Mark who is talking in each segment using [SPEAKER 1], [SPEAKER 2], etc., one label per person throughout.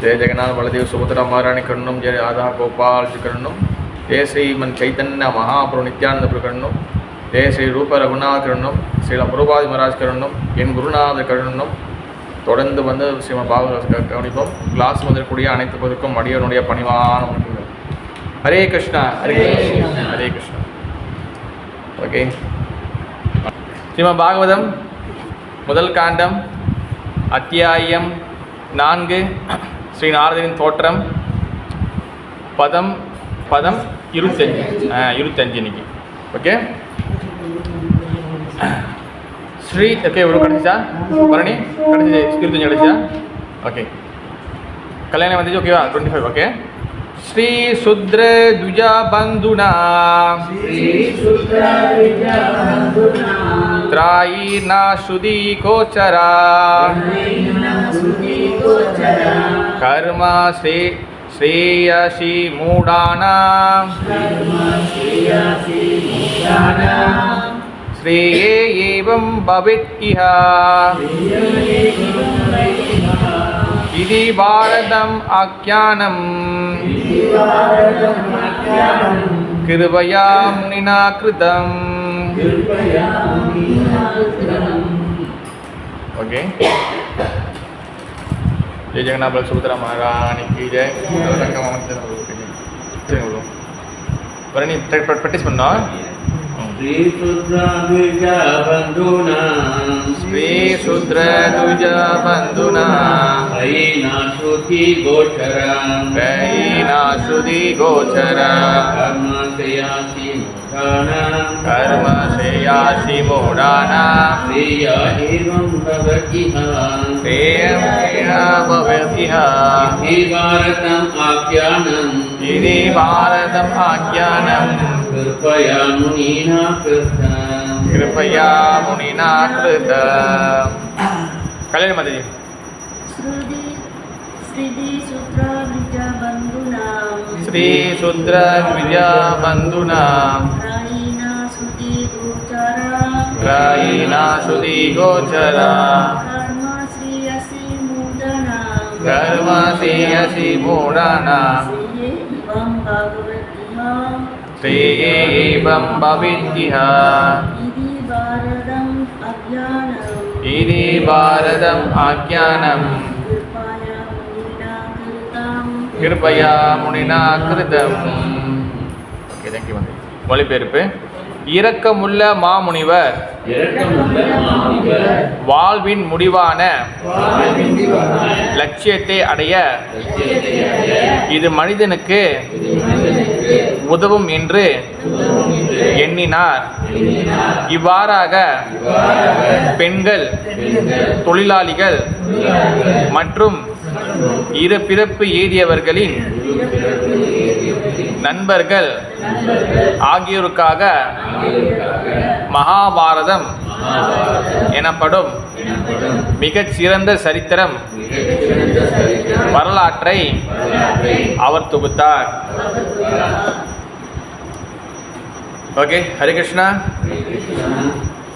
[SPEAKER 1] जय जगन्नाथ बलदेव सुभद्रा महारानी करुणम, जय राधा गोपाल जी करुणम, जय श्रीमन चैतन्य महाप्रभु नित्यानंद प्रभु करुणम, जय श्री रूप रघुनाथ करुणम, श्रीला प्रभुपाद महाराज करुणम, என் குருநாதர் கருணம். தொடர்ந்து வந்து ஸ்ரீமத் பாகவத கவனிப்போம். கிளாஸ் வந்திருக்கக்கூடிய அனைத்து பொதுக்கும் அடியனுடைய பணிவான வணக்கங்கள். ஹரே கிருஷ்ணா ஹரே கிருஷ்ணா ஹரே கிருஷ்ணா. ஓகே, ஸ்ரீமத் பாகவதம் முதல் காண்டம் அத்தியாயம் 4 ஸ்ரீ நாரதரின் தோற்றம் பதம் 25 இன்னைக்கு. ஓகே ஸ்ரீ ஓகே ஒரு கிடச்சிச்சா பரணி கிடச்சிச்சு 25 கிடச்சிச்சா. ஓகே கல்யாணம் வந்துச்சு. ஓகேவா 25. ஓகே ஸ்ரீ சுத்ர துஜா பந்துனா த்ராயீர்ணா ஸ்ருதி கோச்சரா கர்மா ஸ்ரேயசி மூடானாம் ஸ்ரேயே ஏவம் பவித் இஹா இதி பாரதம் ஆக்யானம் கிருபயா முனினா கிருதம். ஓகே जय जगन्नाथ बल सुभद्रा महारानी की जय. बरनी प्रैक्टिस பண்ணோம்.
[SPEAKER 2] श्री शूद्र द्विजा बंधुना
[SPEAKER 1] श्री शूद्र द्विजा बंधुना
[SPEAKER 2] ऐना श्रुति गोचरा कर्म
[SPEAKER 1] श्रेयासि मूढाना
[SPEAKER 2] श्रेय एवं भवतिहा इति भारतम् आख्यानम् कृपया मुनिना कृतम्.
[SPEAKER 1] कल्याण माता जी. श्री शूद्र द्विजा बंधुना रायीना श्रुति गोचरा कर्म श्रेयसि मूढाना श्रेये एवं भवित् इहा इति भारतम् आख्यानम् கிருபயா முனினா கிருதம். Okay thank you. வந்து மொழிபெயர்ப்பு. இரக்கமுள்ள மாமுனிவர் வாழ்வின் முடிவான லட்சியத்தை அடைய இது மனிதனுக்கு உதவும் என்று எண்ணினார். இவ்வாறாக பெண்கள், தொழிலாளிகள் மற்றும் இரு பிறப்பு ஏதியவர்களின் நண்பர்கள் ஆகியோருக்காக மகாபாரதம் எனப்படும் மிகச் சிறந்த சரித்திரம் வரலாற்றை அவர் தொகுத்தார். ஓகே ஹரே கிருஷ்ணா.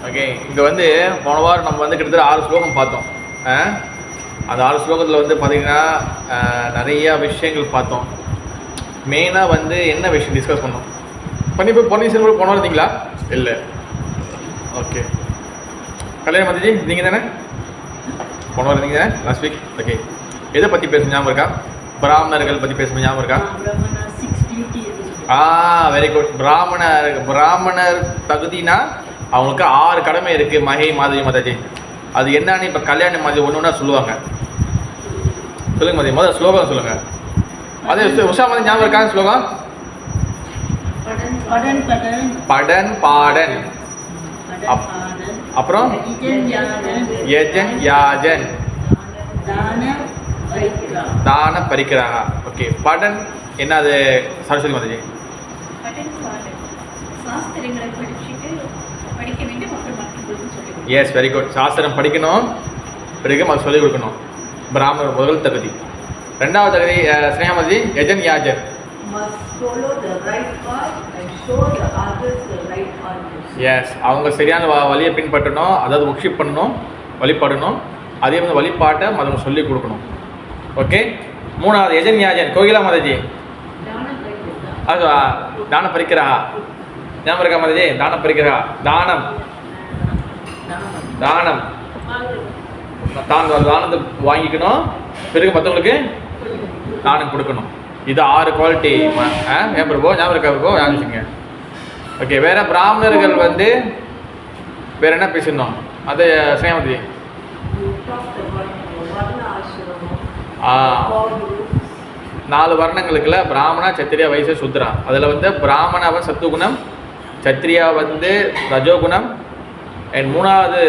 [SPEAKER 1] ஓகே இங்கே வந்து போன வாரம் நம்ம வந்து கிட்டத்தட்ட 6 ஸ்லோகம் பார்த்தோம். அந்த 6 ஸ்லோகத்தில் வந்து பார்த்திங்கன்னா நிறையா விஷயங்கள் பார்த்தோம். மெயினாக வந்து என்ன விஷயம் டிஸ்கஸ் பண்ணோம்? பொன்னியின் கூட போன இருந்தீங்களா? இல்லை. ஓகே கல்யாணம் மாதாஜி நீங்கள் தானே போன இருந்தீங்க தானே லாஸ்ட் வீக்? ஓகே எதை பற்றி பேச ஞாபகம் இருக்கா? பிராமணர்கள் பற்றி பேச ஞாபகம் இருக்கா? Very good. பிராமணர் தகுதினா அவங்களுக்கு 6 கடமை இருக்குது. மகை மாதாஜி அது என்னன்னு இப்போ கல்யாண மாதிரி ஒன்று ஒன்றா சொல்லுவாங்க. சொல்லுங்க மாதிரி முதல்ல ஸ்லோகம் சொல்லுங்கள். அதே உஷா மாதிரி ஞாபகம் இருக்கா ஸ்லோகம்? படன் பாடன், அப்புறம் யஜன் யாஜன், தான பரிக்கிறாங்க. ஓகே படன் என்ன அது Saraswati Mataji? Yes very good. சாஸ்திரம் படிக்கணும், பிறகு அது சொல்லிக் கொடுக்கணும். பிராமணர் முதல் தகுதி. 2வது தகுதி ஸ்னேகமதி யஜன் யாஜன். எஸ் அவங்க சரியான வழியை பின்பற்றணும், அதாவது ஒர்க்ஷிப் பண்ணணும், வழிபடணும். அதே வந்து வழிபாட்டை மற்றவங்க சொல்லிக் கொடுக்கணும். ஓகே மூணாவது யஜன்யாஜன் கோகிலா மாதாஜி. அது தான பரிக்கிறா ஞாபகம் இருக்கா மாதாஜி? தான பரிக்கிறா தானம் தானம் தானத்தை வாங்கிக்கணும், பிறகு மற்றவங்களுக்கு தானம் கொடுக்கணும். இது 6 குவாலிட்டி. ஏன் பிரபு ஞாபகம் இருக்கா பிரபு? ஞாபகம். ஓகே, வேற பிராமணர்கள் வந்து வேற என்ன பேசணும்? அது ஸ்ரீமதி 4 வர்ணங்களுக்குல பிராமணா, சத்திரியா, வைசிய, சுத்ரா. அதில் வந்து பிராமணாவை சத்துகுணம், சத்திரியா வந்து ரஜோகுணம், அண்ட் 3வது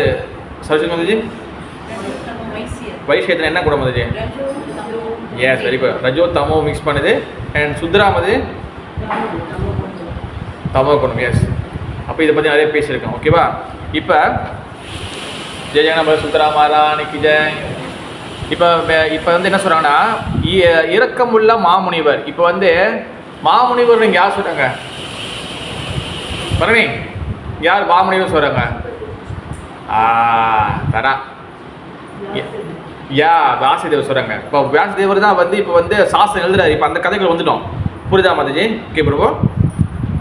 [SPEAKER 1] சரஸ்வதி மதுஜி வைசியத்தில் என்ன குணம் மதுஜி? S, very good. ரஜோ தமோ மிக்ஸ் பண்ணுது. அண்ட் சுத்ரா மது தமோ குணம். எஸ், அப்போ இதை பற்றி நிறைய பேசியிருக்கோம். ஓகேவா? இப்போ ஜெய ஜெகநாப சுத்ரா மாராணிக்கு ஜெய். இப்போ வந்து என்ன சொல்கிறாங்கன்னா இரக்கமுள்ள மாமுனிவர். இப்போ வந்து மாமுனிவர் நீங்கள் யார் சொல்கிறாங்க? பரணி யார் மாமுனிவர் சொல்கிறாங்க? தரா வியாசதேவர் சொல்கிறாங்க. இப்போ வியாசதேவர் தான் வந்து இப்போ வந்து சாஸ்திரம் எழுதுறாரு. இப்போ அந்த கதைகள் வந்துட்டோம். புரியுதா மாதாஜி? ஓகே பிரபு.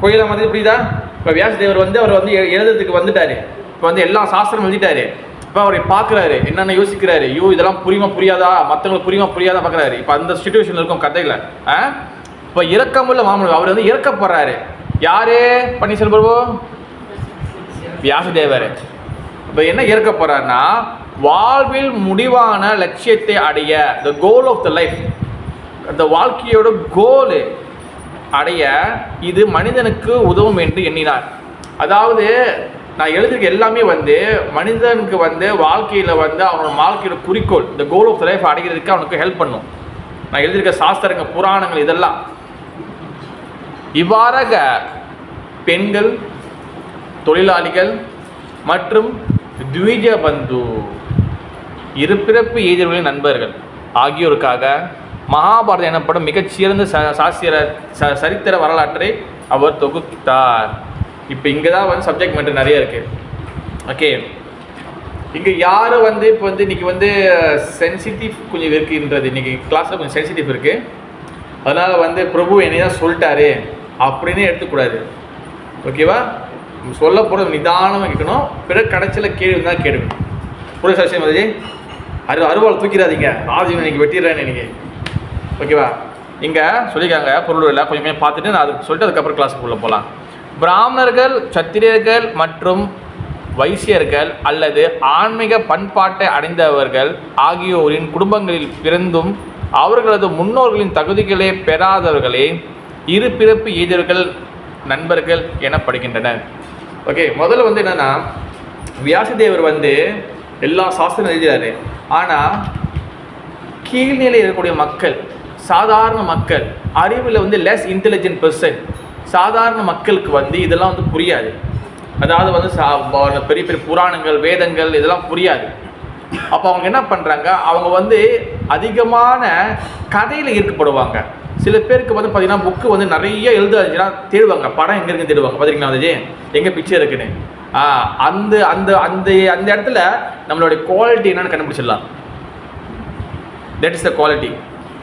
[SPEAKER 1] கோயிலா மாதாஜி புரியுதா? இப்போ வியாசதேவர் வந்து அவர் வந்து எழுதுறதுக்கு வந்துட்டாரு. இப்போ வந்து எல்லா சாஸ்திரம் எழுதிட்டாரு. இப்போ அவரை பார்க்குறாரு, என்னென்ன யோசிக்கிறாரு. ஐயோ இதெல்லாம் புரியாதா, மற்றவங்களுக்கு புரியாதா பார்க்குறாரு. இப்போ அந்த சுச்சுவேஷன் இருக்கும் கதையில். இப்போ இரக்கமுள்ள மாமன் அவர் வந்து இறக்கப்படுறாரு. யாரு? பன்னீர்செல்வம் பிரபு வியாசதேவர். இப்போ என்ன இறக்கப்படுறாருன்னா, வாழ்வில் முடிவான லட்சியத்தை அடைய, த கோல் ஆஃப் த லைஃப், அந்த வாழ்க்கையோட கோல் அடைய இது மனிதனுக்கு உதவும் என்று எண்ணினார். அதாவது நான் எழுதியிருக்க எல்லாமே வந்து மனிதனுக்கு வந்து வாழ்க்கையில் வந்து அவனோட வாழ்க்கையோட குறிக்கோள், இந்த கோல் ஆஃப் த லைஃப் அடைகிறதுக்கு அவனுக்கு ஹெல்ப் பண்ணும். நான் எழுதியிருக்க சாஸ்திரங்கள், புராணங்கள் இதெல்லாம். இவ்வாறாக பெண்கள், தொழிலாளிகள் மற்றும் த்விஜ பந்து, இருபிறப்பு எய்தியர்களின் நண்பர்கள் ஆகியோருக்காக மகாபாரதம் எனப்படும் மிகச்சிறந்த சரித்திர வரலாற்றை அவர் தொகுத்தார். இப்போ இங்கே தான் வந்து சப்ஜெக்ட் மேட்டர் நிறைய இருக்குது. ஓகே, இங்கே யார் வந்து இப்போ வந்து இன்றைக்கி வந்து சென்சிட்டிவ் கொஞ்சம் இருக்குன்றது, இன்றைக்கி கிளாஸில் கொஞ்சம் சென்சிட்டிவ் இருக்குது. அதனால் வந்து பிரபு என்னை தான் சொல்லிட்டாரு அப்படின்னு எடுத்துக்கூடாது. ஓகேவா? சொல்ல போகிறது நிதானமாக கேட்கணும். பிறகு கடைசியில் கேள்வி தான் கேடுவேன். புரிய சசியம் மதுஜி அருவாள் தூக்கிறாதீங்க, ராஜீவன் இன்னைக்கு வெட்டிடுறேன் இன்னைக்கு. ஓகேவா? இங்கே சொல்லிக்காங்க பொருள் இல்லை, கொஞ்சமே பார்த்துட்டு நான் அதுக்கு சொல்லிட்டு அதுக்கப்புறம் கிளாஸுக்குள்ளே போகலாம். பிராமணர்கள், சத்திரியர்கள் மற்றும் வைசியர்கள் அல்லது ஆன்மீக பண்பாட்டை அடைந்தவர்கள் ஆகியோரின் குடும்பங்களில் பிறந்தும் அவர்களது முன்னோர்களின் தகுதிகளை பெறாதவர்களே இருபிறப்பு எய்தியர்கள் நண்பர்கள் எனப்படுகின்றனர். ஓகே, முதல்ல வந்து என்னென்னா, வியாசதேவர் வந்து எல்லா சாஸ்திரம் எழுதிறாரு. ஆனால் கீழ்நிலையில் இருக்கக்கூடிய மக்கள், சாதாரண மக்கள், அறிவில் வந்து லெஸ் இன்டெலிஜென்ட் பர்சன், சாதாரண மக்களுக்கு வந்து இதெல்லாம் வந்து புரியாது. அதாவது வந்து பெரிய பெரிய புராணங்கள், வேதங்கள் இதெல்லாம் புரியாது. அப்போ அவங்க என்ன பண்ணுறாங்க, அவங்க வந்து அதிகமான கதையில் ஈர்க்கப்படுவாங்க. சில பேருக்கு வந்து பார்த்தீங்கன்னா புக்கு வந்து நிறைய எழுதுச்சுன்னா தேடுவாங்க, படம் எங்கே இருக்குன்னு தேடுவாங்க. பார்த்தீங்கன்னா வந்து எங்கே பிக்சர் இருக்குன்னு. அந்த அந்த அந்த அந்த இடத்துல நம்மளுடைய குவாலிட்டி என்னென்னு கண்டுபிடிச்சிடலாம். That is the quality.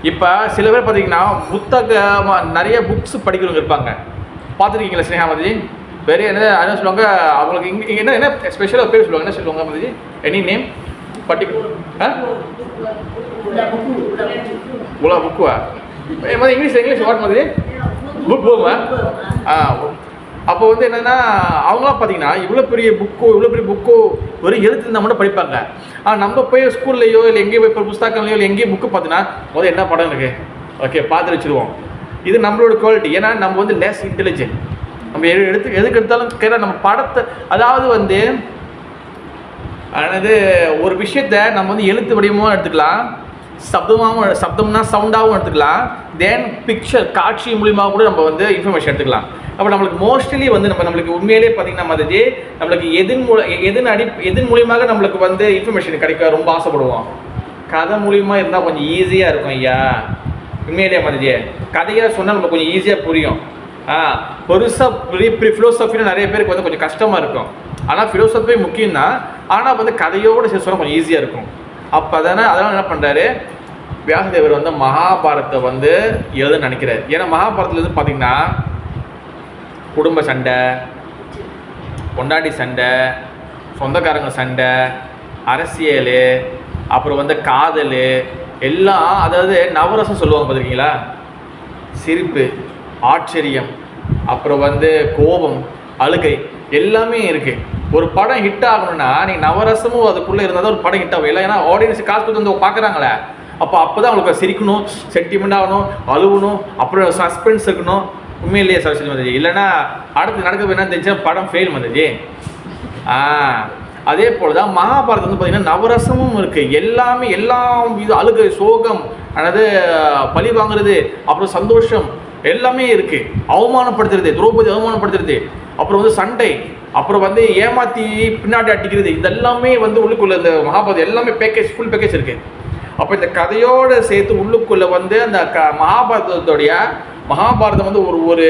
[SPEAKER 1] இப்போ சில பேர் பார்த்தீங்கன்னா புத்தகமாக நிறைய புக்ஸ் படிக்கிறவங்க இருப்பாங்க. பார்த்துருக்கீங்களா ஸ்னேகா மதிஜி? வேறு என்ன சொல்லுவாங்க அவங்களுக்கு? இங்கே என்ன என்ன ஸ்பெஷலாக பேர் சொல்லுவாங்க, என்ன சொல்லுவாங்க மதிஜி? Any name particular? உலா புக்குவா? இங்கிலீஷ் வாட் மாதிரி புக் போமா? அப்போ வந்து என்னென்னா அவங்களாம் பார்த்தீங்கன்னா இவ்வளோ பெரிய புக்கோ ஒரு எழுத்து இருந்தால் மட்டும் படிப்பாங்க. நம்ம போய் ஸ்கூல்லையோ இல்லை எங்கேயோ போய் புஸ்தகங்களையோ இல்லை எங்கேயும் புக்கு பார்த்தீங்கன்னா முதல்ல என்ன படம் இருக்குது, ஓகே பார்த்து வச்சுருவோம். இது நம்மளோட குவாலிட்டி. ஏன்னா நம்ம வந்து லெஸ் இன்டெலிஜென்ட். நம்ம எதுக்கு எடுத்தாலும் கேட்டால் நம்ம படத்தை, அதாவது வந்து ஒரு விஷயத்த நம்ம வந்து எழுத்து வடிவமாக எடுத்துக்கலாம், சப்தம்னா சவுண்டாகவும் எடுத்துக்கலாம், தென் பிக்சர் காட்சி மூலியமாக கூட நம்ம வந்து இன்ஃபர்மேஷன் எடுத்துக்கலாம். அப்போ நம்மளுக்கு மோஸ்ட்லி வந்து நம்மளுக்கு உண்மையிலே பார்த்தீங்கன்னா மதிஜி நம்மளுக்கு எதன் மூலியமாக நம்மளுக்கு வந்து இன்ஃபர்மேஷன் கிடைக்க ரொம்ப ஆசைப்படுவோம். கதை மூலியமாக இருந்தால் கொஞ்சம் ஈஸியாக இருக்கும் ஐயா. உண்மையிலே மதிஜி கதையாக சொன்னால் நம்ம கொஞ்சம் ஈஸியாக புரியும். பெருசாக ஃபிலோசஃபின்னு நிறைய பேருக்கு வந்து கொஞ்சம் கஷ்டமாக இருக்கும். ஆனால் ஃபிலோசஃபி முக்கியம் தான். ஆனால் வந்து கதையோடு சேர்த்து சொன்னால் கொஞ்சம் ஈஸியாக இருக்கும். அப்போ அதனால் என்ன பண்ணுறாரு, வியாசதேவர் வந்து மகாபாரதத்தை வந்து எழுத நினைக்கிறார். ஏன்னா மகாபாரதத்தில் வந்து பார்த்தீங்கன்னா குடும்ப சண்டை, பொண்டாட்டி சண்டை, சொந்தக்காரங்க சண்டை, அரசியல், அப்புறம் வந்து காதல் எல்லாம், அதாவது நவரசம் சொல்லுவாங்க பார்த்துருக்கீங்களா, சிரிப்பு, ஆச்சரியம், அப்புறம் வந்து கோபம், அழுகை எல்லாமே இருக்குது. ஒரு படம் ஹிட் ஆகணும்னா நீங்கள் நவரசமும் அதுக்குள்ளே இருந்தால் தான் ஒரு படம் ஹிட் ஆகும். இல்லை ஏன்னா ஆடியன்ஸ் காசு கொடுத்து வந்து பார்க்குறாங்களே, அப்போ தான் அவங்களுக்கு சிரிக்கணும், சென்டிமெண்ட் ஆகணும், அழுவணும், அப்புறம் சஸ்பென்ஸ் இருக்கணும். உண்மையிலேயே சரஸ்வதி வந்துச்சு, இல்லைன்னா அடுத்து நடக்க என்ன தெரிஞ்சுன்னா படம் ஃபெயில் வந்துச்சு. அதே போல் தான் மகாபாரதம் வந்து பார்த்திங்கன்னா நவரசமும் இருக்குது. எல்லாமே எல்லாம் இது அழுகை, சோகம், அதாவது பழி வாங்குறது, அப்புறம் சந்தோஷம் எல்லாமே இருக்குது. அவமானப்படுத்துறது, திரௌபதி அவமானப்படுத்துறது, அப்புறம் வந்து சண்டை, அப்புறம் வந்து ஏமாற்றி பின்னாடி அடிக்கிறது, இதெல்லாமே வந்து உள்ளுக்குள்ளே இந்த மகாபாரதம் எல்லாமே பேக்கேஜ், ஃபுல் பேக்கேஜ் இருக்குது. அப்போ இந்த கதையோடு சேர்த்து உள்ளுக்குள்ளே வந்து அந்த மகாபாரதம் வந்து ஒரு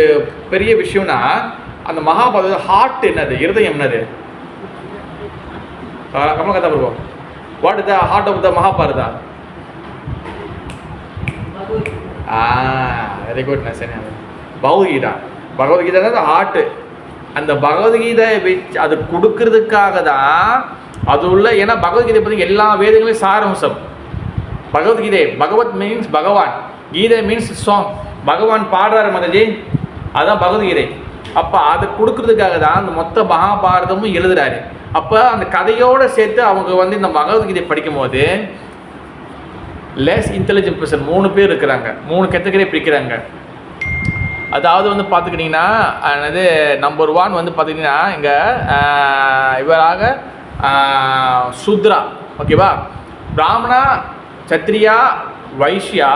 [SPEAKER 1] பெரிய விஷயம்னா, அந்த மகாபாரத ஹார்ட் என்னது, இருதயம் என்னது, Kamalakatha Prabhu, what is the heart of the Mahabharata? Very good. நான் சரி, பகவத்கீதா. பகவத்கீதா தான் ஹார்ட்டு. அந்த பகவத்கீதை அது கொடுக்கறதுக்காக தான் அது உள்ள. ஏன்னா பகவத்கீதை பற்றி எல்லா வேதங்களையும் சாரம்சம். பகவத்கீதை, பகவத் மீன்ஸ் பகவான், கீதை மீன்ஸ் சாங், பகவான் பாடுறாரு மதஜி, அதுதான் பகவத்கீதை. அப்போ அதை கொடுக்கறதுக்காக தான் அந்த மொத்த மகாபாரதமும் எழுதுறாரு. அப்போ அந்த கதையோடு சேர்த்து அவங்க வந்து இந்த பகவத்கீதை படிக்கும் போது லெஸ் இன்டெலிஜென்ட் பர்சன் 3 பேர் இருக்கிறாங்க, 3 கேட்டகரி பிரிக்கிறாங்க. அதாவது வந்து பார்த்துக்கிட்டிங்கன்னா அது நம்பர் 1 வந்து பார்த்திங்கன்னா இங்கே இவராக சூத்ரா, ஓகேவா, பிராமணா, சத்திரியா, வைஷ்யா,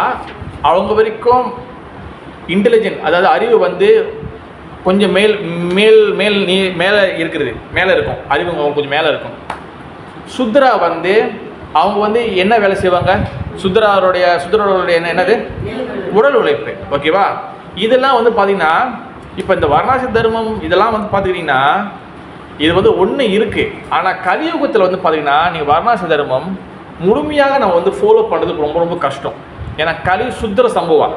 [SPEAKER 1] அவங்க வரைக்கும் இன்டெலிஜென்ட், அதாவது அறிவு வந்து கொஞ்சம் மேலே இருக்கிறது, மேலே இருக்கும் அறிவு, கொஞ்சம் மேலே இருக்கும். சுத்ரா வந்து அவங்க வந்து என்ன வேலை செய்வாங்க, சுத்ராவுடைய என்னது, உடல் உழைப்பு, ஓகேவா. இதெல்லாம் வந்து பார்த்திங்கன்னா இப்போ இந்த வர்ணாசி தர்மம் இதெல்லாம் வந்து பார்த்துக்கிட்டிங்கன்னா இது வந்து ஒன்று இருக்குது. ஆனால் கலியுகத்தில் வந்து பார்த்திங்கன்னா நீங்கள் வர்ணாசி தர்மம் முழுமையாக நம்ம வந்து ஃபாலோ பண்ணுறதுக்கு ரொம்ப ரொம்ப கஷ்டம். ஏன்னா சுத்திர சம்பவம்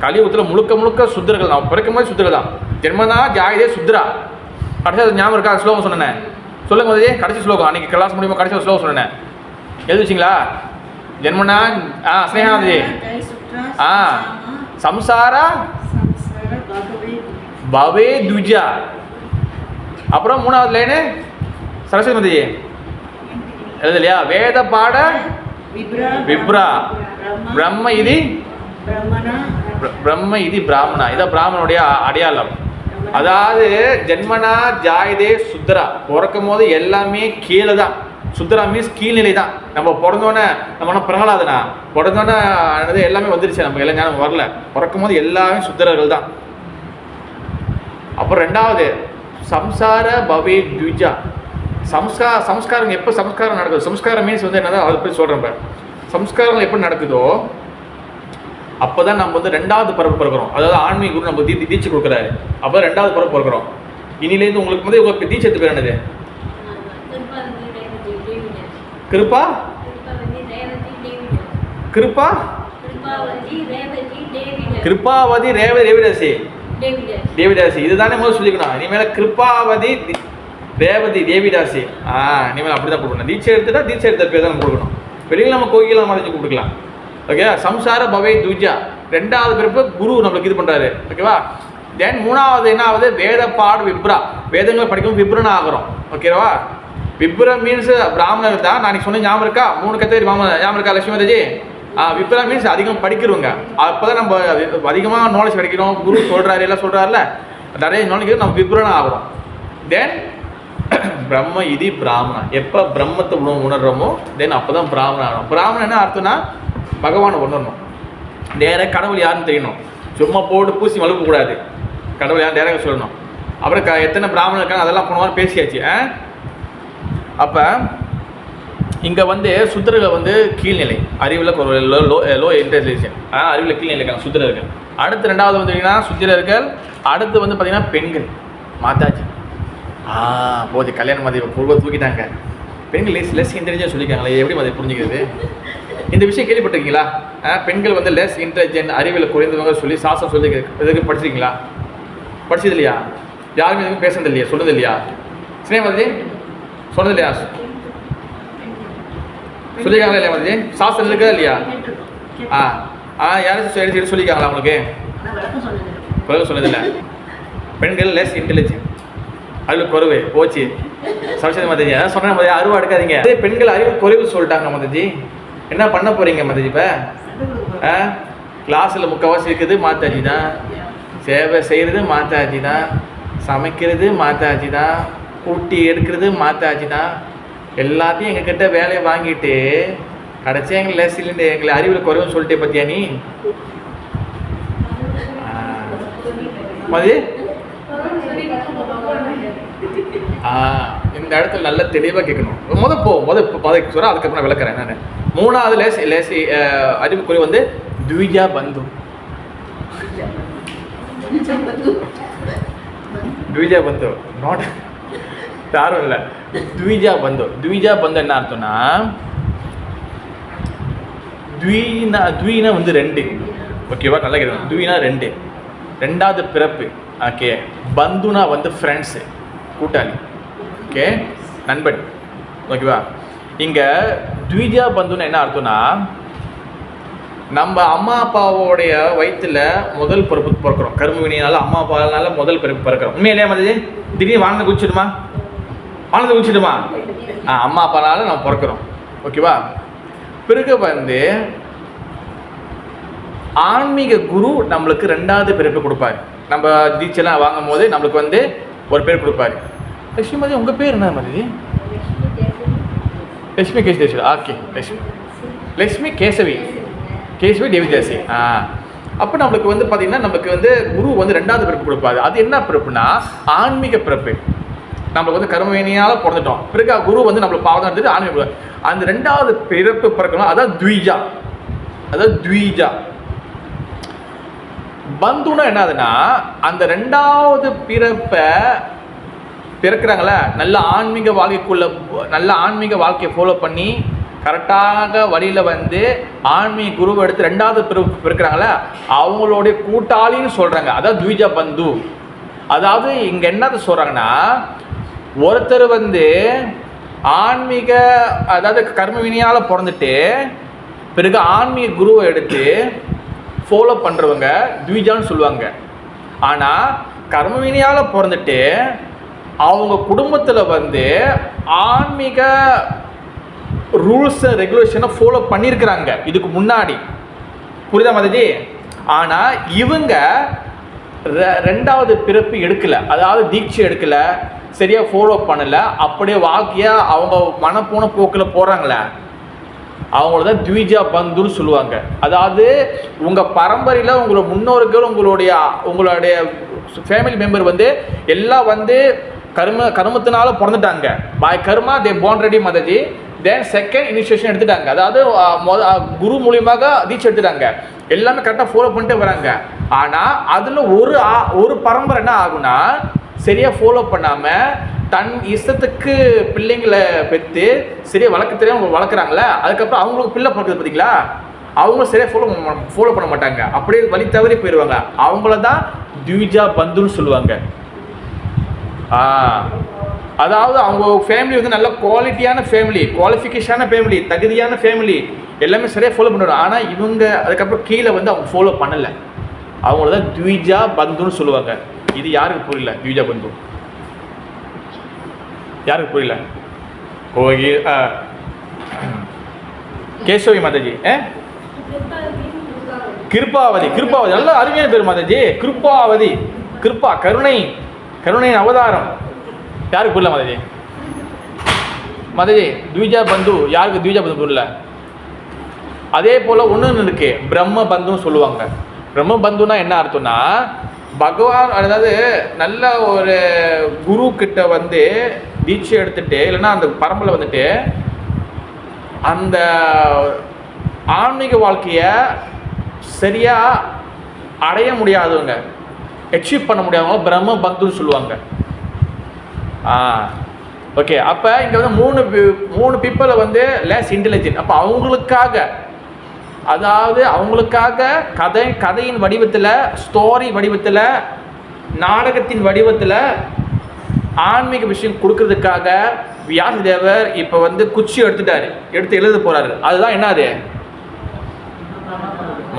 [SPEAKER 1] கலியுகத்தில் முழுக்க சுத்திரர்கள், நான் பிறக்கும் போது சுத்திரர்கள் தான். ஜென்மனா ஜாயதே சுத்ரா. கடைசி ஞாபகம் இருக்கா ஸ்லோகம் சொன்னேன், சொல்லுங்க போதே கடைசி ஸ்லோகம் அன்றைக்கி கிளாஸ் முடியுமா, கடைசி ஸ்லோகம் சொன்னேன், எழுதி வச்சிங்களா? ஜென்மனா ஸ்னேகானந்தி சம்சாரா பவே துஜா. அப்புறம் 3வது லைனு சரஸ்வதி மதிஜி எழுதலையா? வேத பாட விப்ரா பிரம்ம இது பிராமணா. இதான் பிராமணனுடைய அடையாளம். அதாவது ஜென்மனா ஜாயதே சுத்ரா, பிறக்கும் போது எல்லாமே கீழே தான். சுத்ரா மீன்ஸ் கீழ்நிலை தான். நம்ம பிறந்தோன்னே நம்ம பிரகலாதனா பிறந்தோன்னே எல்லாமே வந்துருச்சு, நமக்கு எல்லாம் ஞானம் வரல. பிறக்கும் போது எல்லாமே சுத்திரர்கள் தான். அப்புறம் 2வது சம்சார பவே துஜா. சம்ஸ்காரம் எப்போ சம்ஸ்காரம் நடக்குது, சம்ஸ்காரம் மீன்ஸ் வந்து என்னதான் அதை பற்றி சொல்கிறேன். சம்ஸ்காரங்கள் எப்போ நடக்குதோ அப்போ தான் நம்ம வந்து 2வது பிறப்பு பிறக்கிறோம். அதாவது ஆன்மீக குரு நம்ம தீட்சை கொடுக்குறாரு, அப்போ 2வது பிறப்பு பிறக்கிறோம். இனிலேருந்து உங்களுக்கு வந்து உங்களுக்கு தீட்சை எடுத்து பேர் என்னது? கிருபா கிருபா கிருபாவதி தேவிதாசி. இதுதானே முதல் சொல்லிக்கணும். இனிமேல் கிருபாவதி ரேவதி தேவிதாசி. இனிமேல் அப்படி தான் கொடுக்கணும். தீட்சை எடுத்த பேர் தான் கொடுக்கணும். வெளியில் நம்ம கோயிலாம் மறைஞ்சு கொடுக்கலாம். ஓகே. சம்சார பவே துஜா 2வது பிறப்பு குரு நம்மளுக்கு இது பண்ணுறாரு, ஓகேவா. தென் 3வது என்ன ஆகுது, வேத பாடு விப்ரா. வேதங்களை படிக்கும் விப்ரன் ஆகிறோம், ஓகேவா. விப்ரா மீன்ஸ் பிராமணர் தான். நான் சொன்ன ஞாபகம் இருக்கா? 3 கேட்டகரி ஞாபகம் இருக்கா லட்சுமி தேஜி? விப்ரா மீன்ஸ் அதிகம் படிக்கிறவங்க. அப்போ தான் நம்ம அதிகமாக நாலேஜ் கிடைக்கிறோம். குரு சொல்கிறாரு, எல்லாம் சொல்கிறாருல, நிறைய நாலேஜ் நம்ம விப்ரன் ஆகிறோம். தென் பிரம்ம இது பிராமணா. எப்போ பிரம்மத்தை உணர்றோமோ தென் அப்போ தான் பிராமணன் ஆகணும். பிராமணன் என்ன அர்த்தம்னா பகவானை உணரணும். நேராக கடவுள் யாருன்னு தெரியணும். சும்மா போட்டு பூசி மழுப்பக்கூடாது. கடவுள் யாரும் நேராக சொல்லணும். அப்புறம் எத்தனை பிராமணன் இருக்காங்க அதெல்லாம் போன வாரம் பேசியாச்சு. அப்போ இங்கே வந்து சுத்திரர்கள் வந்து கீழ்நிலை, அறிவில் லோ இன்டெலிஜென்ஸ், அறிவில் கீழ்நிலை இருக்காங்க சுத்திரர்கள். அடுத்து 2வது வந்து சுத்திரர்கள். அடுத்து வந்து பார்த்திங்கன்னா பெண்கள் மாதாஜி. போது கல்யாணம் மாதிரி பொருளை தூக்கிட்டாங்க. பெண்கள் லெஸ் இன்டெலிஜென்ஸ் சொல்லியிருக்காங்களே, எப்படி மாதிரி புரிஞ்சுக்கிறது? இந்த விஷயம் கேள்விப்பட்டிருக்கீங்களா? பெண்கள் வந்து லெஸ் இன்டெலிஜென்ட், அறிவில் குறைந்தவங்க சொல்லி சாஸ்திரம் சொல்லி எதுக்கு படிச்சிருக்கீங்களா? படிச்சது இல்லையா? யாருமே எதுவும் பேசுறது இல்லையா? சொல்றது இல்லையா? ஸ்னேகமதி சொன்னது இல்லையா? சொல்லியிருக்காங்களா இல்லையா மதி? சாஸ்திரம் இருக்கா இல்லையா? யாராச்சும் எடுத்து சொல்லியிருக்காங்களா உங்களுக்கு? குறைவு சொன்னதில்லை. பெண்கள் லெஸ் இன்டெலிஜென்ட், அறிவு குறைவு போச்சு. சரஸ்வதி மாதாஜி அதான் சொன்ன மாதிரி அருவா எடுக்காதீங்க. அதே பெண்கள் அறிவு குறைவு சொல்லிட்டாங்க மாதாஜி, என்ன பண்ண போறீங்க மாதாஜி? இப்போ கிளாஸில் முக்கால்வாசி இருக்குது மாதாஜி தான், சேவை செய்கிறது மாதாஜி தான், சமைக்கிறது மாதாஜி தான், கூட்டி எடுக்கிறது மாதாஜி தான். எல்லாத்தையும் எங்ககிட்ட வேலையை வாங்கிட்டு கடைசியாக எங்களை லெஸ் இல்லைன்னு எங்களை அறிவில் குறைவுன்னு சொல்லிட்டே பார்த்தியா நீ மதி? இந்த இடத்துல நல்ல தெளிவாக கேட்கணும். முதல் சொல்கிறேன், அதுக்கப்புறம் நான் விளக்குறேன். நான் மூணாவது லேசி அறிவு குறைவு வந்து த்விஜா பந்து. த்விஜா பந்து நாட் யாரும் இல்லை, த்விஜா பந்து. த்விஜா பந்து என்ன அர்த்தம்னா, த்வீனா வந்து ரெண்டு. ஓகேவா? நல்லா கேட்கணும். த்வீனா ரெண்டு, ரெண்டாவது பிறப்பு. ஓகே. பந்துனா வந்து ஃப்ரெண்ட்ஸு, கூட்டாளி. ஓகே, நண்பன். ஓகேவா? இங்கே த்விஜா பந்துன்னு என்ன அர்த்தம்னா, நம்ம அம்மா அப்பாவோடைய வயிற்றுல முதல் பிறப்பு பிறக்கிறோம். கரும வினையினால அம்மா அப்பானால முதல் பிறப்பு பிறக்கிறோம். உண்மையிலேயே மாதிரி திடீர்னு வாழ்ந்து குடிச்சிடுமா? அம்மா அப்பானால நம்ம பிறக்கிறோம். ஓகேவா? பிறகு வந்து ஆன்மீக குரு நம்மளுக்கு ரெண்டாவது பிறப்பு கொடுப்பாரு. நம்ம தீட்சைலாம் வாங்கும் போது நம்மளுக்கு வந்து ஒரு பேர் கொடுப்பாரு. லட்சுமி மதி, உங்கள் பேர் என்ன மதி? லட்சுமி கேசவி. ஓகே, லட்சுமி கேசவி தேவிதாசி. அப்போ நம்மளுக்கு வந்து பார்த்தீங்கன்னா நம்மளுக்கு வந்து குரு வந்து ரெண்டாவது பிறப்பு கொடுப்பாரு. அது என்ன பிறப்புனா ஆன்மீக பிறப்பு. நம்மளுக்கு வந்து கர்மவினையால் பிறந்துட்டோம். பிறகு குரு வந்து நம்மளுக்கு பாவம் எடுத்துட்டு ஆன்மீக அந்த ரெண்டாவது பிறப்பு பிறக்கணும். அதான் த்விஜா. பந்துனா என்னதுன்னா, அந்த ரெண்டாவது பிறப்பை பிறக்கிறாங்களே, நல்ல ஆன்மீக வாழ்க்கையை ஃபாலோ பண்ணி கரெக்டாக வழியில் வந்து ஆன்மீக குருவை எடுத்து ரெண்டாவது பிறக்கிறாங்களே, அவங்களுடைய கூட்டாளின்னு சொல்கிறாங்க. அதாவது த்விஜா பந்து. அதாவது இங்கே என்னது சொல்கிறாங்கன்னா, ஒருத்தர் வந்து ஆன்மீக அதாவது கர்ம வினையால் பிறந்துட்டு பிறகு ஆன்மீக குருவை எடுத்து ஃபாலோ பண்ணுறவங்க த்விஜான்னு சொல்லுவாங்க. ஆனால் கர்ம வினையால் பிறந்துட்டு அவங்க குடும்பத்தில் வந்து ஆன்மீக ரூல்ஸ் அண்ட் ரெகுலேஷனை ஃபாலோ பண்ணியிருக்கிறாங்க இதுக்கு முன்னாடி. புரியுதா மாதாஜி? ஆனால் இவங்க ரெண்டாவது பிறப்பு எடுக்கலை, அதாவது தீட்சை எடுக்கலை, சரியாக ஃபாலோ பண்ணலை, அப்படியே வாழ்க்கையாக அவங்க மனப்போன போக்கில் போகிறாங்களே, அவங்கள தான் த்விஜா பந்துன்னு சொல்லுவாங்க. அதாவது உங்கள் பரம்பரையில் உங்களோட முன்னோர்கள் உங்களுடைய ஃபேமிலி மெம்பர் வந்து எல்லாம் வந்து கர்மத்தினால பிறந்துட்டாங்க. By karma they born ready Mataji. Then second initiation எடுத்துட்டாங்க, அதாவது குரு மூலியமாக தீட்சை எடுத்துட்டாங்க. எல்லாமே கரெக்டாக ஃபாலோ பண்ணிட்டு வராங்க. ஆனால் அதில் ஒரு பரம்பரை என்ன ஆகுனா, சரியாக ஃபாலோ பண்ணாமல் தன் இஷ்டத்துக்கு பிள்ளைங்களை பெற்று சரியாக வளர்க்க தெரியாமல் வளர்க்குறாங்களே, அதுக்கப்புறம் அவங்களுக்கு பிள்ளை பிறக்குது பார்த்தீங்களா, அவங்க சரியாக ஃபாலோ பண்ண மாட்டாங்க, அப்படியே வழி தவறி போயிடுவாங்க. அவங்கள தான் த்விஜா பந்துன்னு சொல்லுவாங்க. அதாவது அவங்க ஃபேமிலி வந்து நல்ல குவாலிட்டியான ஃபேமிலி, குவாலிஃபிகேஷனான ஃபேமிலி, தகுதியான ஃபேமிலி, எல்லாமே சரியாக ஃபாலோ பண்ணுவாங்க. ஆனால் இவங்க அதுக்கப்புறம் கீழே வந்து அவங்க ஃபாலோ பண்ணலை, அவங்கள தான் த்விஜா பந்துன்னு சொல்லுவாங்க. இது யாருக்கு புரியல? த்விஜா பந்து யாருக்கு புரியல? கேசவி மாதாஜி, கிருப்பாவதி நல்ல அருமையான பேர் மாதாஜி. கிருப்பாவதி, கிருப்பா கருணை அவதாரம். யாருக்கு புரியல மாதாஜி? மாதாஜி த்விஜா பந்து யாருக்கு த்விஜா பந்து புரியல? அதே போல் ஒன்று இருக்கு, பிரம்ம பந்துன்னு சொல்லுவாங்க. பிரம்ம பந்துனா என்ன அர்த்தம்னா, பகவான் அதாவது நல்ல ஒரு குரு கிட்ட வந்து தீட்சை எடுத்துட்டு இல்லைன்னா அந்த பரம்பரை வந்துட்டு அந்த ஆன்மீக வாழ்க்கையை சரியாக அடைய முடியாதவங்க, அச்சீவ் பண்ண முடியாதவங்க பிரம்ம பந்துன்னு சொல்லுவாங்க. ஓகே. அப்போ இங்கே வந்து மூணு பீப்புளை வந்து லெஸ் இன்டெலிஜென்ட். அப்போ அவங்களுக்காக
[SPEAKER 3] அதாவது அவங்களுக்காக கதையின் வடிவத்தில், ஸ்டோரி வடிவத்தில், நாடகத்தின் வடிவத்தில் ஆன்மீக விஷயம் கொடுக்கறதுக்காக வியாசதேவர் இப்போ வந்து குச்சி எடுத்து எழுத போறாரு. அதுதான் என்னது?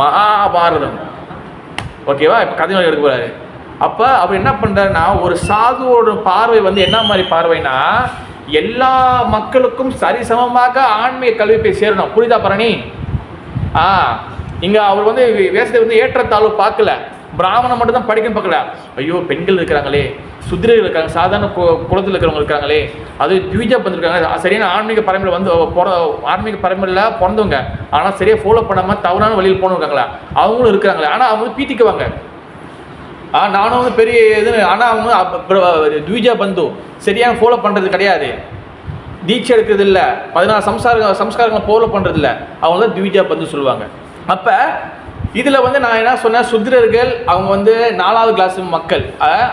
[SPEAKER 3] மகாபாரதம். ஓகேவா? இப்போ கதை எடுக்க போறாரு. அப்போ அவர் என்ன பண்ணுறாருன்னா, ஒரு சாதுவோட பார்வை வந்து என்ன மாதிரி பார்வைனா, எல்லா மக்களுக்கும் சரிசமமாக ஆன்மீக கல்வி போய் சேரணும். புரியுதா பரணி? இங்கே அவர் வந்து வேசத்தை வந்து ஏற்றத்தாழ்வு பார்க்கல, பிராமணன் மட்டும் தான் படிக்கணும் பார்க்கல. ஐயோ பெண்கள் இருக்கிறாங்களே, சுத்திரர்கள் இருக்காங்க, சாதாரண குலத்தில் இருக்கிறவங்க இருக்காங்களே, அது த்விஜா பண்ணிருக்காங்க, சரியான ஆன்மீக பரம்பரையில் வந்து ஆன்மீக பரம்பரையில் பிறந்தவங்க, ஆனால் சரியாக ஃபாலோ பண்ணாமல் தவறான வழியில் போனவங்களா அவங்களும் இருக்கிறாங்களே. ஆனால் அவங்க வந்து பீத்திக்குவாங்க. நானும் வந்து பெரிய இது, ஆனால் அவங்க த்விஜா பந்து சரியாக ஃபாலோ பண்ணுறது கிடையாது, தீட்சை எடுக்கிறது இல்லை, 14 சம்ஸ்காரங்களை ஃபாலோ பண்ணுறது இல்லை, அவங்க தான் த்விஜா பந்து சொல்லுவாங்க. அப்போ இதில் வந்து நான் என்ன சொன்னேன், சுத்திரர்கள் அவங்க வந்து 4வது கிளாஸ் மக்கள்,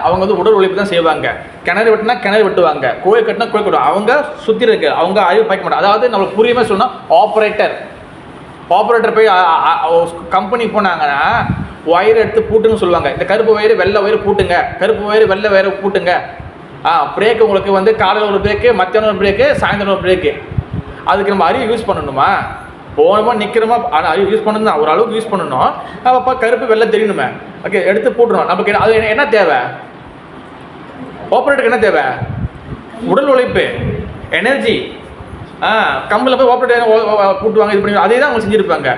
[SPEAKER 3] அவங்க வந்து உடல் உழைப்பு தான் செய்வாங்க, கிணறு வெட்டினா கிணறு வெட்டுவாங்க, கோயில் கட்டினா கோயில் கட்டுவாங்க. அவங்க சுத்திரர்கள், அவங்க அறிவு பார்க்க மாட்டாங்க. அதாவது நம்மளுக்கு புரியுமே சொன்னால் ஆப்ரேட்டர் போய் கம்பெனி போனாங்கன்னா ஒயர் எடுத்து பூட்டுன்னு சொல்லுவாங்க. இந்த கருப்பு வயரு வெள்ளை வயரு பூட்டுங்க, கருப்பு வயரு வெள்ளை வயரு பூட்டுங்க. பிரேக்கு உங்களுக்கு வந்து காலையில் ஒரு பிரேக்கு, மத்தியானம் ஒரு பிரேக்கு, சாயந்தரம் ஒரு பிரேக்கு. அதுக்கு நம்ம அறிவு யூஸ் பண்ணணுமா? போனோமா நிற்கிறோமா? ஆனால் அறிவு யூஸ் பண்ணணும் தான், ஒரு அளவுக்கு யூஸ் பண்ணணும். அப்போ கருப்பு வெள்ளை தெரியணுமே, ஓகே எடுத்து போட்டுருவோம். நமக்கு அது என்ன தேவை? ஆப்ரேட்டருக்கு என்ன தேவை? உடல் உழைப்பு, எனர்ஜி. கம்பெனியில் போய் ஆப்ரேட்டர் கூட்டுவாங்க, இது பண்ணி அதே தான் அவங்க செஞ்சுருப்பாங்க.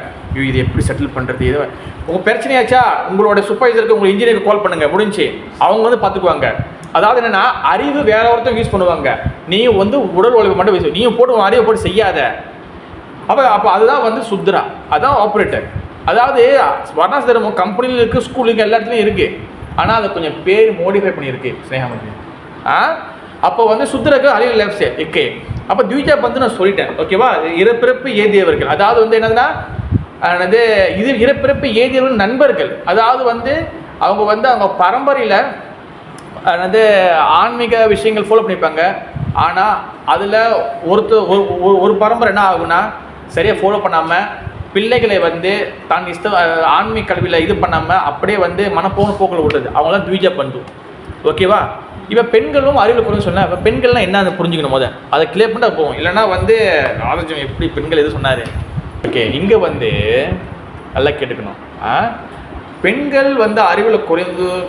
[SPEAKER 3] இது எப்படி செட்டில் பண்ணுறது, இது உங்கள் பிரச்சனையாச்சா உங்களோட சூப்பர்வைசருக்கு, உங்கள் இன்ஜினியருக்கு கால் பண்ணுங்கள், முடிஞ்சு அவங்க வந்து பார்த்துக்குவாங்க. அதாவது என்னென்னா, அறிவு வேற ஒருத்தர் யூஸ் பண்ணுவாங்க, நீ வந்து உடல் உழைப்பு மட்டும் யூஸ், நீயும் போட்டு அறிவை போட்டு செய்யாத. அப்போ அதுதான் வந்து சுத்ரா, அதுதான் ஆப்ரேட்டர். அதாவது வர்ணாசி தர்மம் கம்பெனியில் இருக்குது, ஸ்கூலுக்கு எல்லா இடத்துலையும் இருக்குது, ஆனால் அதை கொஞ்சம் பேர் மோடிஃபை பண்ணியிருக்கு ஸ்னேகாமதி. அப்போ வந்து சுத்ரக்கு அறிவு லேப்ஸே ஓகே. அப்போ த்விஜா பந்து நான் சொல்லிட்டேன், ஓகேவா? இறப்பிறப்பு ஏதியவர்கள், அதாவது வந்து என்னதுன்னா, இது இறப்பிறப்பு ஏதியவர்கள் நண்பர்கள். அதாவது வந்து அவங்க வந்து அவங்க பரம்பரையில் ஆன்மீக விஷயங்கள் ஃபாலோ பண்ணிப்பாங்க. ஆனால் அதில் ஒரு பரம்பரை என்ன ஆகுனா, சரியாக ஃபாலோ பண்ணாமல் பிள்ளைகளை வந்து தான் ஆன்மீக கல்வியில் இது பண்ணாமல் அப்படியே வந்து மனப்போன போக்கில் விடுறது, அவங்களாம் த்விஜா பந்து. ஓகேவா? இப்போ பெண்களும் அறிவில் குறைஞ்சு சொன்னேன். இப்போ பெண்கள்லாம் என்ன அதை புரிஞ்சுக்கணும், அதை கிளியர் பண்ணிட்டு போவோம். இல்லைனா வந்து ஆலோசனை எப்படி பெண்கள் எது சொன்னார். ஓகே, இங்கே வந்து நல்லா கேட்டுக்கணும். பெண்கள் வந்து அறிவில்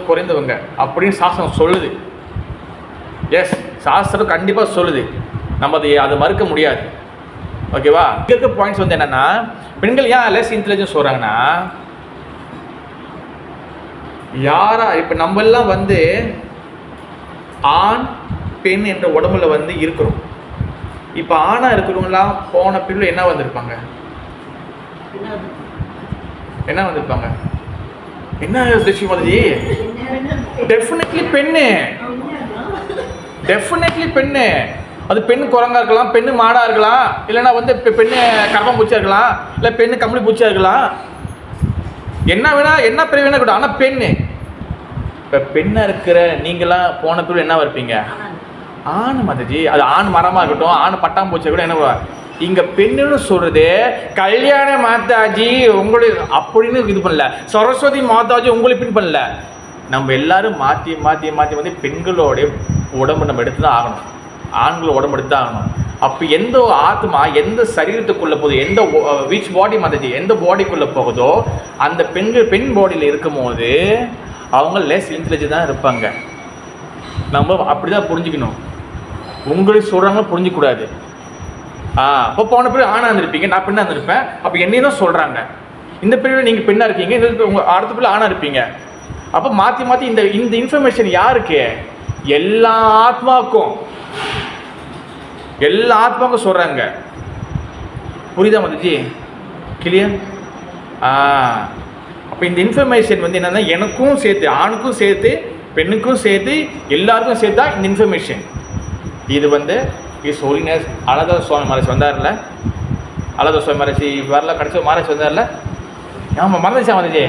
[SPEAKER 3] குறைந்தவங்க அப்படின்னு சாஸ்திரம் சொல்லுது. எஸ், சாஸ்திரம் கண்டிப்பாக சொல்லுது, நம்ம அதை மறுக்க முடியாது. ஓகேவா? இங்கே இருக்க பாயிண்ட்ஸ் வந்து என்னென்னா, பெண்கள் ஏன் லெஸ் இன்டெலிஜென்ஸ் சொல்கிறாங்கன்னா, இப்போ நம்மெல்லாம் வந்து ஆண் பெண் என்ற உடம்புல வந்து இருக்கிறோம். இப்போ ஆணாக இருக்கிறவங்களாம் போன பிரிவில் என்ன வந்திருப்பாங்க? என்ன விஷயம் மாதிரி? டெஃபினெட்லி பெண்ணு. அது பெண்ணு குரங்கா இருக்கலாம், பெண்ணு மாடா இருக்கலாம், இல்லைன்னா வந்து பெண்ணு கரப்பம் பூச்சியா இருக்கலாம், இல்லை பெண்ணு கம்பளி பூச்சியா இருக்கலாம், என்ன வேணா, என்ன பிரிவு வேணா இருக்கட்டும், ஆனால் பெண்ணு. இப்போ பெண்ணாக இருக்கிற நீங்களாம் போன பிரிவு என்ன இருப்பீங்க? ஆண் மாதாஜி. அது ஆண் மரமாக இருக்கட்டும், ஆண் பட்டாம்பூச்சியாக கூட என்ன இங்கே பெண்ணுன்னு சொல்கிறது கல்யாண மாதாஜி உங்களுக்கு அப்படின்னு இது பண்ணல, சரஸ்வதி மாதாஜி உங்களுக்கு பின் பண்ணல. நம்ம எல்லாரும் மாற்றி பெண்களோடைய உடம்பு நம்ம எடுத்து தான் ஆகணும், ஆண்களோட உடம்பு எடுத்து தான் ஆகணும். அப்போ எந்த ஆத்மா எந்த சரீரத்துக்குள்ளே போகுது, எந்த விச் பாடி மாதாஜி எந்த பாடிக்குள்ளே போகுதோ அந்த பெண் பாடியில் இருக்கும் போது அவங்க லெஸ் இன்டெலிஜென்ட் தான் இருப்பாங்க. நம்ம அப்படி தான் புரிஞ்சுக்கணும். உங்களுக்கு சொல்கிறாங்களோ புரிஞ்சிக்கூடாது. அப்போ போன பிறகு ஆணாக இருந்திருப்பீங்க, நான் பெண்ணாக இருந்திருப்பேன், அப்போ என்னையும் தான் சொல்கிறாங்க. இந்த பிரிவில் நீங்கள் பெண்ணாக இருக்கீங்க, இந்த உங்கள் அடுத்த பிள்ளை ஆணாக இருப்பீங்க. அப்போ மாற்றி இந்த இன்ஃபர்மேஷன் யாருக்கு? எல்லா ஆத்மாவுக்கும் சொல்கிறாங்க. புரியுதா மாதாஜி? கிளியர்? அப்போ இந்த இன்ஃபர்மேஷன் வந்து என்னென்னா, எனக்கும் சேர்த்து, ஆணுக்கும் சேர்த்து, பெண்ணுக்கும் சேர்த்து, எல்லாருக்கும் சேர்த்து தான் இந்த இன்ஃபர்மேஷன். இது வந்து இஸ் ஹோலினஸ் அழகர் சுவாமி மகாராஜ் வந்தார்ல, அழகர் சுவாமி மகாராஜ் வரல, கடைசி மகாராஜ் வந்தார்ல, ஆமாம் மறந்துச்சா மாதாஜி?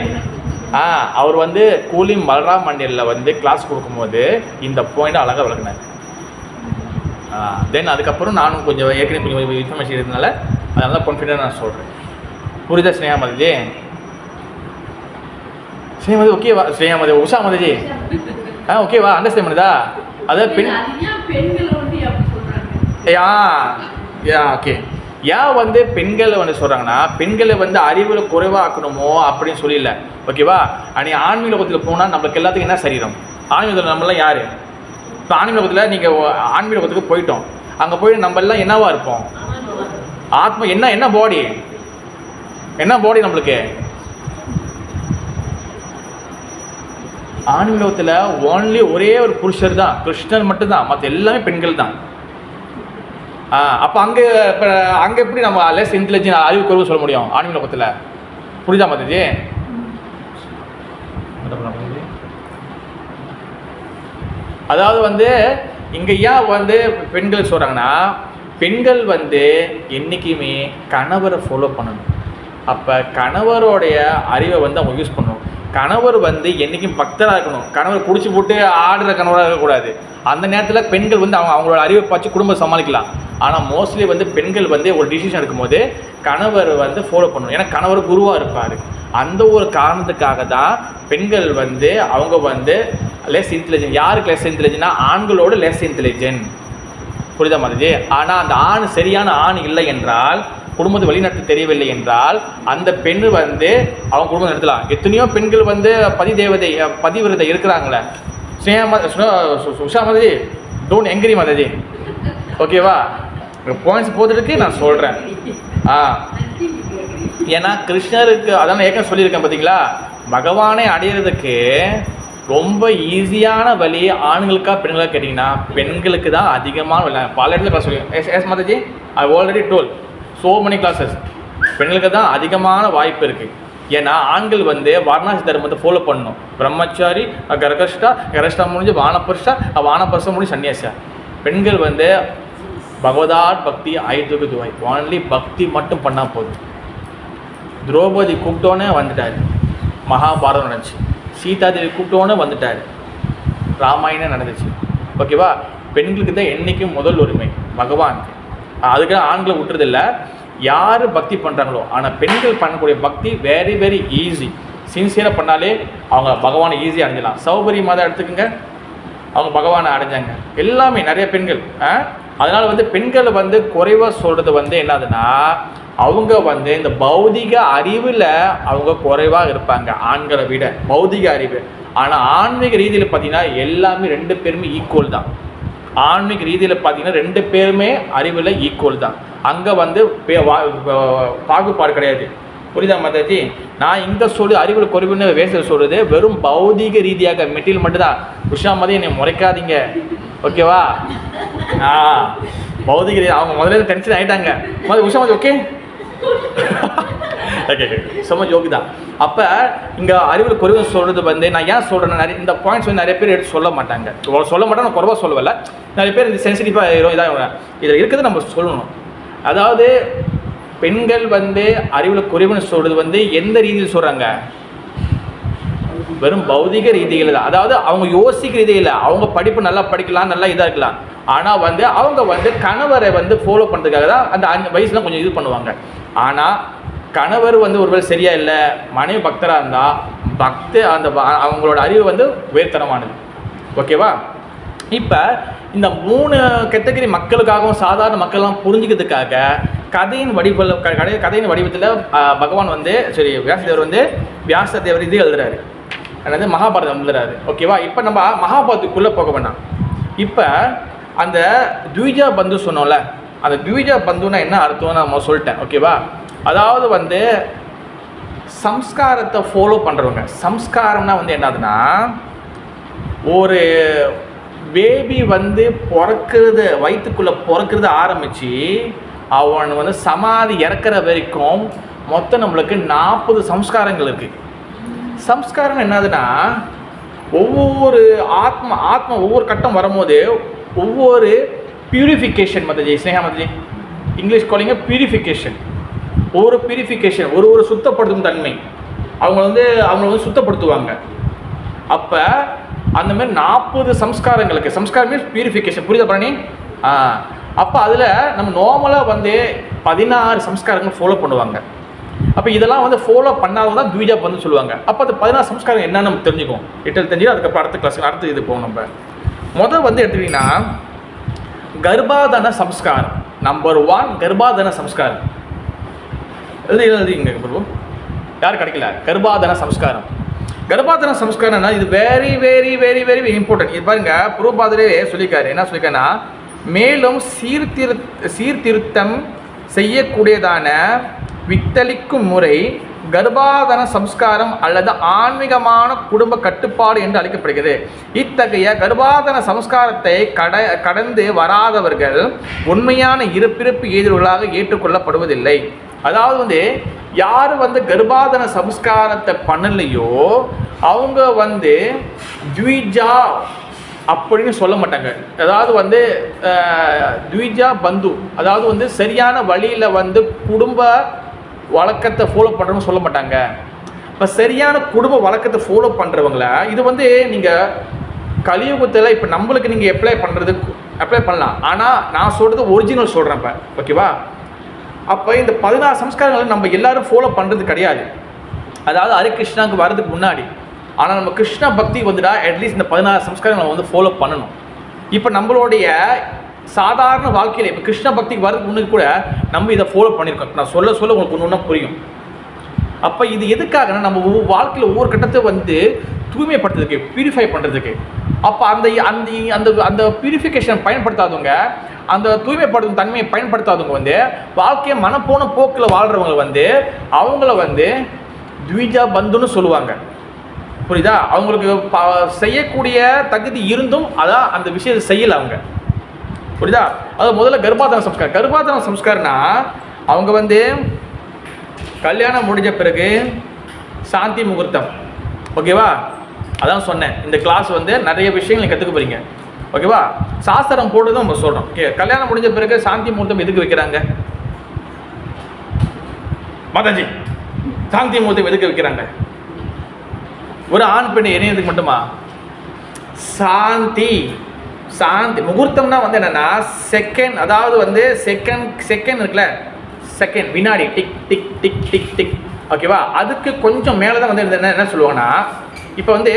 [SPEAKER 3] அவர் வந்து கூலி மல்ராம் மண்டியலில் வந்து கிளாஸ் கொடுக்கும்போது இந்த பாயிண்ட் அழகாக விளக்குனார். தென் அதுக்கப்புறம் நானும் கொஞ்சம் ஏற்கனவே கொஞ்சம் இன்ஃபர்மேஷன் இருந்ததுனால அதனால கான்ஃபிடென்ட் நான் சொல்கிறேன். புரியுதா ஸ்னேகா மாதாஜி? ஸ்னேகா மாதாஜி ஓகேவா? ஸ்னேகா மாதாஜி, உஷா மாதாஜி ஓகேவா? அண்டர்ஸ்டாண்ட் பண்ணுதா? அதாவது ஓகே. ஏன் வந்து பெண்களை வந்து சொல்கிறாங்கன்னா, பெண்களை வந்து அறிவில் குறைவாக்கணுமோ அப்படின்னு சொல்லல, ஓகேவா? அன்றைக்கி ஆன்மீக லோகத்தில் போனால் நம்மளுக்கு எல்லாத்துக்கும் என்ன சரீரம்? ஆன்மீகத்தில் நம்மளாம் யார்? இப்போ ஆன்மீக லோகத்தில் நீங்கள் ஆன்மீக லோகத்துக்கு போயிட்டோம், அங்கே போய் நம்ம எல்லாம் என்னவா இருப்போம்? ஆத்மா. என்ன பாடி? என்ன பாடி நம்மளுக்கு? ஆன்மீக லோகத்தில் ஓன்லி ஒரே ஒரு புருஷர் தான், கிருஷ்ணன் மட்டும்தான், மற்ற எல்லாமே பெண்கள் தான். அப்போ அங்கே எப்படி நம்ம லெஸ் இன்டெலிஜென்ட் அறிவு குறைவு சொல்ல முடியும் ஆன்மீக லோகத்தில்? புரியுதா மாதாஜி? அதாவது வந்து இங்கே ஏன் வந்து பெண்கள் சொல்கிறாங்கன்னா, பெண்கள் வந்து என்றைக்குமே கணவரை ஃபாலோ பண்ணணும். அப்போ கணவருடைய அறிவை வந்து அவங்க யூஸ் பண்ணணும். கணவர் வந்து என்றைக்கும் பக்தராக இருக்கணும். கணவர் குடிச்சு போட்டு ஆடுற கணவராக இருக்கக்கூடாது. அந்த நேரத்தில் பெண்கள் வந்து அவங்களோட அறிவை பார்த்து குடும்பம் சமாளிக்கலாம். ஆனால் மோஸ்ட்லி வந்து பெண்கள் வந்து ஒரு டிசிஷன் எடுக்கும்போது கணவர் வந்து ஃபாலோ பண்ணணும். ஏன்னா கணவர் குருவாக இருப்பார். அந்த ஒரு காரணத்துக்காக தான் பெண்கள் வந்து அவங்க வந்து லெஸ் இன்டெலிஜென்ட். யாருக்கு லெஸ் இன்டெலிஜென்ட்னா ஆண்களோட லெஸ் இன்டெலிஜென்ட். புரியுதா மாதிரி? ஆனால் அந்த ஆண் சரியான ஆண் இல்லை என்றால், குடும்பத்தை வழிநடத்த தெரியவில்லை என்றால், அந்த பெண் வந்து அவங்க குடும்பம் நடத்தலாம். எத்தனையோ பெண்கள் வந்து பதிவிரதை இருக்கிறாங்களே. உஷா மாதிரி டோன்ட் எங்கிரி மாதாஜி, ஓகேவா? பாயிண்ட்ஸ் போதுருக்கு நான் சொல்கிறேன். ஏன்னா கிருஷ்ணருக்கு அதான் ஏற்கனவே சொல்லியிருக்கேன் பார்த்தீங்களா, பகவானை அடையிறதுக்கு ரொம்ப ஈஸியான வழி ஆண்களுக்கா பெண்களுக்கா கேட்டிங்கன்னா பெண்களுக்கு தான் அதிகமான வழி. பல இடத்துல கிளாஸ் சொல்லுவேன். Yes Mataji, I already told so many classes. பெண்களுக்கு தான் அதிகமான வாய்ப்பு இருக்குது. ஏன்னா ஆண்கள் வந்து வாரணாசி தர்மத்தை ஃபாலோ பண்ணணும். பிரம்மச்சாரி, கரஷ்டா முடிஞ்சு வானபர்ஷா முடிஞ்சு சன்னியாசா. பெண்கள் வந்து பகவதாட் பக்தி ஐதுக்கு துவாய், ஒன்லி பக்தி மட்டும் பண்ணால் போதும். திரௌபதி கூப்பிட்டோன்னே வந்துட்டார், மகாபாரதம் நடந்துச்சு. சீதாதேவி கூப்பிட்டோன்னே வந்துட்டார், ராமாயணம் நடந்துச்சு. ஓகேவா? பெண்களுக்கு தான் என்றைக்கும் முதல் உரிமை பகவானுக்கு. அதுக்காக ஆண்களை விட்டுறதில்லை, யார் பக்தி பண்ணுறாங்களோ. ஆனால் பெண்கள் பண்ணக்கூடிய பக்தி வெரி வெரி ஈஸி. சின்சியராக பண்ணாலே அவங்க பகவானை ஈஸியாக அடைஞ்சிடலாம். சௌபரி மாதம் எடுத்துக்கோங்க, அவங்க பகவானை அடைஞ்சாங்க. எல்லாமே நிறைய பெண்கள். அதனால் வந்து பெண்களை வந்து குறைவாக சொல்கிறது வந்து என்னதுன்னா, அவங்க வந்து இந்த பௌதிக அறிவில் அவங்க குறைவாக இருப்பாங்க ஆண்களை விட, பௌதிக அறிவு. ஆனால் ஆன்மீக ரீதியில் பார்த்தீங்கன்னா எல்லாமே ரெண்டு பேருமே ஈக்குவல் தான். ஆன்மீக ரீதியில் பார்த்தீங்கன்னா ரெண்டு பேருமே அறிவில் ஈக்குவல் தான். அங்கே வந்து பாகுபாடு கிடையாது. புரியுதா மாதாஜி? நான் இங்கே சொல்லி அறிவில் குறைவுன்னு வேசல் சொல்கிறது வெறும் பௌதிக ரீதியாக மெட்டீரியல் மட்டும்தான். உஷா மாதிரி என்னை முறைக்காதீங்க, ஓகேவா? பௌதிக ரீதி அவங்க முதல்ல டென்ஷன் ஆகிட்டாங்க. உஷா மாதிரி ஓகே சும்மா ஜோக்கு தான். அப்போ இங்கே அறிவில் குறைவு சொல்கிறது வந்து நான் ஏன் சொல்கிறேன்னா, நிறைய இந்த பாயிண்ட்ஸ் வந்து நிறைய பேர் எடுத்து சொல்ல மாட்டாங்க. நான் குறைவாக சொல்லவில்லை, நிறைய பேர் இந்த சென்சிட்டிவாக இதாக இதில் இருக்கிறது நம்ம சொல்லணும். அதாவது பெண்கள் வந்து அறிவில் குறைவுன்னு சொல்கிறது வந்து எந்த ரீதியில் சொல்கிறாங்க? வெறும் பௌதிக ரீதியில் தான். அதாவது அவங்க யோசிக்கிற ரீதியில் அவங்க படிப்பு நல்லா படிக்கலாம், நல்லா இதாக இருக்கலாம். ஆனால் வந்து அவங்க வந்து கணவரை வந்து ஃபாலோ பண்ணுறதுக்காக தான் அந்த 5 வயசுலாம் கொஞ்சம் இது பண்ணுவாங்க. ஆனால் கணவர் வந்து ஒருவேளை சரியா இல்லை, மனைவி பக்தராக இருந்தால் அந்த அவங்களோட அறிவு வந்து உயர்தரமானது. ஓகேவா? இப்போ இந்த 3 கேட்டகரி மக்களுக்காகவும் சாதாரண மக்கள்லாம் புரிஞ்சுக்கிறதுக்காக கதையின் வடிவத்தில் பகவான் வந்து வியாசதேவர் வந்து வியாசதேவர் இது எழுதுறாரு, அதாவது மகாபாரதம் எழுதுறாரு. ஓகேவா? இப்போ நம்ம மகாபாரதத்துக்குள்ளே போக வேண்டாம். இப்போ அந்த த்விஜா பந்து சொன்னோம்ல, அந்த த்விஜா பந்துன்னா என்ன அர்த்தம்னு நம்ம சொல்லிட்டேன். ஓகேவா? அதாவது வந்து சம்ஸ்காரத்தை ஃபாலோ பண்ணுறவங்க. சம்ஸ்காரம்னா வந்து என்னதுன்னா, ஒரு பேபி வந்து வயிற்றுக்குள்ளே பிறக்கிறது ஆரம்பித்து அவன் வந்து சமாதி இறக்குற வரைக்கும் மொத்தம் நம்மளுக்கு 40 சம்ஸ்காரங்கள் இருக்குது. சம்ஸ்காரம் என்னதுன்னா, ஒவ்வொரு ஆத்மா ஒவ்வொரு கட்டம் வரும்போது ஒவ்வொரு purification Mataji, Sneha Mataji English calling purification. ஒவ்வொரு பியூரிஃபிகேஷன், ஒரு சுத்தப்படுத்தும் தன்மை அவங்கள வந்து சுத்தப்படுத்துவாங்க. அப்போ அந்த மாதிரி 40 சம்ஸ்காரங்களுக்கு, சம்ஸ்காரம் மீன்ஸ் பியூரிஃபிகேஷன். புரியுதா பண்ணி? அப்போ அதில் நம்ம நார்மலாக வந்து 16 சம்ஸ்காரங்கள் ஃபாலோ பண்ணுவாங்க. அப்போ இதெல்லாம் வந்து ஃபாலோ பண்ணாதான் தான் த்விஜா பந்து சொல்லுவாங்க. அப்போ அது 16 சம்ஸ்காரம் என்னன்னு நம்ம தெரிஞ்சுக்கும். இட்டல் தெரிஞ்சு அதுக்கப்புறம் அடுத்த கிளாஸ் அடுத்து இது போகும். நம்ம முதல் வந்து எடுத்துக்கிட்டிங்கன்னா கர்ப்பாதான சம்ஸ்காரம். நம்பர் 1 கர்ப்பாதான சம்ஸ்காரம். எழுதிங்க பிரபு, யார் கிடைக்கல? கர்ப்பாதான சம்ஸ்காரம். கர்ப்பாதான சம்ஸ்காரம்னா இது very very very very important. இது பாருங்க, பிரபுபாதரே சொல்லியிருக்காரு. என்ன சொல்லியிருக்காருன்னா, மேலும் சீர்திருத்தம் செய்யக்கூடியதான வித்தளிக்கும் முறை கர்ப்பாதான சம்ஸ்காரம் அல்லது ஆன்மீகமான குடும்ப கட்டுப்பாடு என்று அழைக்கப்படுகிறது. இத்தகைய கர்ப்பாதான சம்ஸ்காரத்தை கடந்து வராதவர்கள் உண்மையான இருப்பிறப்பு எதிர்களாக ஏற்றுக்கொள்ளப்படுவதில்லை. அதாவது வந்து யார் வந்து கர்ப்பாதான சம்ஸ்காரத்தை பண்ணலையோ அவங்க வந்து த்விஜா அப்படின்னு சொல்ல மாட்டாங்க. அதாவது வந்து த்விஜா பந்து, அதாவது வந்து சரியான வழியில் வந்து குடும்ப வழக்கத்தை ஃபாலோ பண்ணுறவங்க சொல்ல மாட்டாங்க. இப்போ சரியான குடும்ப வழக்கத்தை ஃபாலோ பண்ணுறவங்கள இது வந்து நீங்கள் கலியுகத்தில் இப்போ நம்மளுக்கு நீங்கள் அப்ளை பண்ணலாம். ஆனால் நான் சொல்கிறது ஒரிஜினல் சொல்கிறேன் இப்போ, ஓகேவா? அப்போ இந்த 16 சம்ஸ்காரங்களை நம்ம எல்லாரும் ஃபாலோ பண்ணுறது கிடையாது. அதாவது ஹரிகிருஷ்ணாவுக்கு வர்றதுக்கு முன்னாடி. ஆனால் நம்ம கிருஷ்ண பக்தி வந்துட்டா அட்லீஸ்ட் இந்த 16 சம்ஸ்காரங்களை வந்து ஃபாலோ பண்ணணும். இப்போ நம்மளுடைய சாதாரண வாழ்க்கையில் இப்போ கிருஷ்ண பக்திக்கு வரதுக்கு முன்னாடி கூட நம்ம இதை ஃபாலோ பண்ணியிருக்கோம். நான் சொல்ல உங்களுக்கு ஒன்று ஒன்றா புரியும். அப்போ இது எதுக்காகனா நம்ம வாழ்க்கையில் ஒவ்வொரு கட்டத்தை வந்து தூய்மைப்படுத்துறதுக்கு, பியூரிஃபை பண்ணுறதுக்கு. அப்போ அந்த அந்த அந்த அந்த பியூரிஃபிகேஷன் பயன்படுத்தாதவங்க, அந்த தூய்மைப்படுத்தும் தன்மையை பயன்படுத்தாதவங்க வந்து வாழ்க்கையை மனப்போன போக்கில் வாழ்கிறவங்க வந்து அவங்கள வந்து த்விஜா பந்துன்னு சொல்லுவாங்க. புரியுதா? அவங்களுக்கு செய்யக்கூடிய தகுதி இருந்தும் அதான் அந்த விஷயத்தை செய்யலை அவங்க. புரியுதா? அது முதல்ல கர்ப்பாதான சம்ஸ்காரம். கர்ப்பாதான சம்ஸ்காரம்னா அவங்க வந்து கல்யாணம் முடிஞ்ச பிறகு சாந்தி முகூர்த்தம், ஓகேவா? அதான் சொன்னேன், இந்த கிளாஸ் வந்து நிறைய விஷயங்கள் கற்றுக்க போறீங்க, ஓகேவா? சாஸ்திரம் போடுறதும் நம்ம சொல்கிறோம். ஓகே, கல்யாணம் முடிஞ்ச பிறகு சாந்தி முகூர்த்தம் எதுக்கு வைக்கிறாங்க மாதாஜி? சாந்தி முகூர்த்தம் எதுக்கு வைக்கிறாங்க? ஒரு ஆண் பெண் இணையதுக்கு மட்டுமா? சாந்தி முகூர்த்தம்னா வந்து என்னன்னா செகண்ட், அதாவது வந்து செகண்ட் இருக்குல்ல, செகண்ட் வினாடி, tick tick tick tick tick, ஓகேவா? அதுக்கு கொஞ்சம் மேலே தான் வந்து என்ன சொல்லுவாங்கன்னா, இப்போ வந்து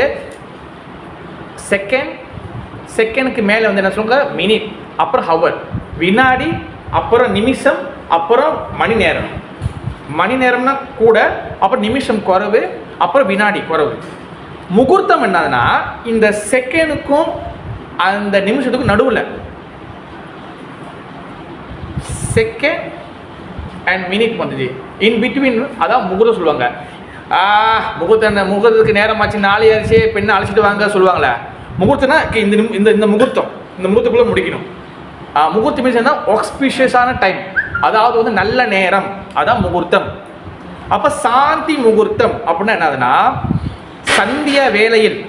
[SPEAKER 3] செகண்டுக்கு மேலே வந்து என்ன சொல்லுவாங்க? மினிட், அப்புறம் ஹவர், வினாடி, அப்புறம் நிமிஷம், அப்புறம் மணி நேரம். மணி நேரம்னா கூட, அப்புறம் நிமிஷம் குறைவு, அப்புறம் வினாடி குறைவு. முகூர்த்தம் என்னதுன்னா இந்த செகண்டுக்கும் அந்த நிமிஷத்துக்கும் நடுவில் செகண்ட் அண்ட் மினிட் வந்துச்சு, இன் பிட்வீன், அதான் முகூர்த்தம் சொல்லுவாங்க. முகூர்த்தத்துக்கு நேரமாச்சு, நாளை ஆச்சு, பெண்ணை அழைச்சிட்டு வாங்க சொல்லுவாங்களே. முகூர்த்தம்னா இந்த முகூர்த்தக்குள்ளே முடிக்கணும். முகூர்த்தம் மீன்ஸ் ஆஸ்பிஷியஸான டைம், அதாவது வந்து நல்ல நேரம், அதான் முகூர்த்தம். அப்போ சாந்தி முகூர்த்தம் அப்படின்னா என்னதுன்னா சந்தியா வேளையில்,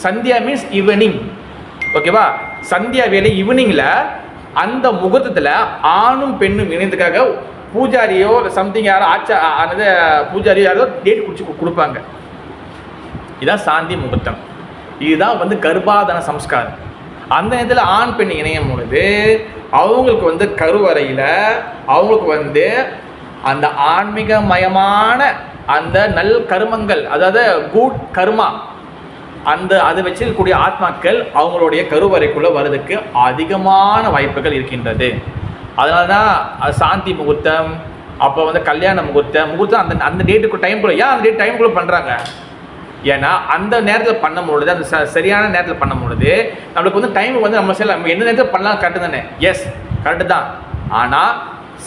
[SPEAKER 3] சந்தியா மீன்ஸ் ஈவினிங், ஓகேவா? சந்தியா வேலை ஈவினிங்கில் அந்த முகூர்த்தத்தில் ஆணும் பெண்ணும் இணையத்துக்காக பூஜாரியோ சம்திங் யாரோ பூஜாரியோ யாரோ டேட் கொடுப்பாங்க. இதுதான் சாந்தி முகூர்த்தம். இதுதான் வந்து கர்ப்பாதான சம்ஸ்காரம். அந்த நேரத்தில் ஆண் பெண் இணையும் பொழுது அவங்களுக்கு வந்து கருவறையில் அவங்களுக்கு வந்து அந்த ஆன்மீகமயமான அந்த நல் கர்மங்கள், அதாவது குட் கர்மா, அதை வச்சிருக்கக்கூடிய ஆத்மாக்கள் அவங்களுடைய கருவறைக்குள்ளே வர்றதுக்கு அதிகமான வாய்ப்புகள் இருக்கின்றது. அதனால தான் சாந்தி முகூர்த்தம், அப்போ வந்து கல்யாண முகூர்த்தம் அந்த டேட்டுக்கு டைம்குள்ளே, ஏன் அந்த டேட் டைம்குள்ளே பண்ணுறாங்க? ஏன்னா அந்த நேரத்தில் பண்ணும் பொழுது, அந்த சரியான நேரத்தில் பண்ணும் பொழுது நம்மளுக்கு வந்து டைம் வந்து நம்ம என்ன நேரத்தில் பண்ணலாம், கரெக்டு தானே? எஸ், கரெக்டு தான். ஆனால்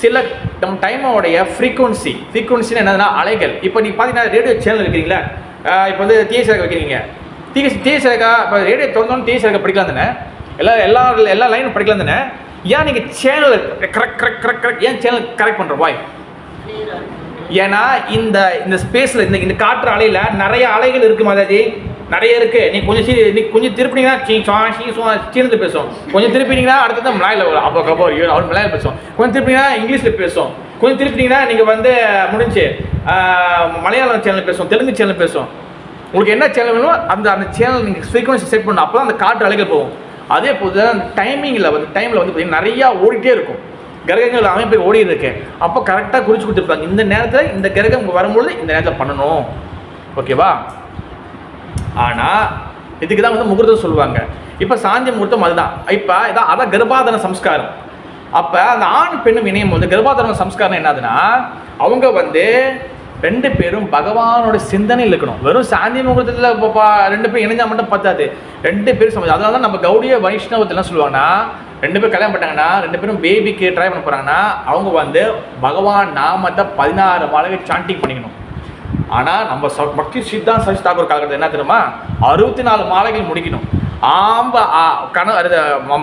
[SPEAKER 3] சில நம்ம டைமோடைய ஃப்ரீக்குவன்சின்னு என்னதுன்னா அலைகள். இப்போ நீங்கள் பார்த்தீங்கன்னா ரேடியோ சேனல் வைக்கிறீங்களா, இப்போ வந்து டிஎஸ்ஆர் வைக்கிறீங்க, டிஎஸ்ஆர்க்கா இப்போ ரேடியோ திறந்தோன்னு டிஎஸ்ஆர்க்கா படிக்கலாம் தானே, எல்லா லைனும் படிக்கலாம் தானே? ஏன் நீங்கள் சேனல் கரெக்ட் ஏன் சேனல் கரெக்ட் பண்ணுற வாய்? ஏன்னா இந்த ஸ்பேஸில் இந்த காற்று அலையில் நிறைய அலைகள் இருக்குது மாதாஜி, நிறைய இருக்குது. நீ கொஞ்சம் திருப்பினீங்கன்னா சீனத்தில் பேசும், கொஞ்சம் திருப்பினீங்கன்னா அடுத்தது மலையில் வரும், அப்போ அவர் மலையில் பேசும், கொஞ்சம் திருப்பினீங்கன்னா இங்கிலீஷில் பேசும், கொஞ்சம் திருப்பினீங்கன்னா நீங்கள் வந்து முடிஞ்சு மலையாளம் சேனல் பேசும், தெலுங்கு சேனல் பேசும். உங்களுக்கு என்ன சேனல் வேணும் அந்த சேனல் நீங்கள் ஃப்ரீக்வன்சி செட் பண்ணணும், அப்போ தான் அந்த காற்று அலைகள் போகும். அதே போது அந்த டைமில் வந்து பார்த்தீங்கன்னா நிறையா ஓடிட்டே இருக்கும். கிரகங்கள் அமைப்பு ஓடி இருக்கு. அப்போ கரெக்டாக குறிச்சு கொடுத்துருப்பாங்க, இந்த நேரத்தில் இந்த கிரகம் வரும்பொழுது இந்த நேரத்தில் பண்ணணும். ஓகேவா? ஆனால் இதுக்கு தான் வந்து முகூர்த்தம் சொல்லுவாங்க. இப்போ சாந்தி முகூர்த்தம் அதுதான். இப்போ இதான் அதான் கர்ப்பாதான சம்ஸ்காரம். அப்போ அந்த ஆண் பெண்ணும் இணையும் போது கர்ப்பாதான சம்ஸ்காரம் என்னதுன்னா, அவங்க வந்து 2 பேரும் பகவானோட சிந்தனையில் இருக்கணும். வெறும் சாந்தி முகூர்த்தத்தில் இப்போ 2 பேரும் இணைஞ்சா மட்டும் பத்தாது, 2 பேரும் சமைச்சு. அதனால தான் நம்ம கௌடிய வைஷ்ணவத்தில் என்ன சொல்லுவாங்கன்னா, 2 பேரும் கல்யாணம் பண்ணாங்கன்னா 2 பேரும் பேபிக்கு ட்ரை பண்ண போகிறாங்கன்னா அவங்க வந்து பகவான் நாமத்தை 16 மாலைகள் சாண்டிங் பண்ணிக்கணும். ஆனால் நம்ம பக்தி சித்தாந்த் சரஸ்வதி தாக்கூர் காலகட்டத்தில் என்ன தெரியுமா, 64 மாலைகள் முடிக்கணும்.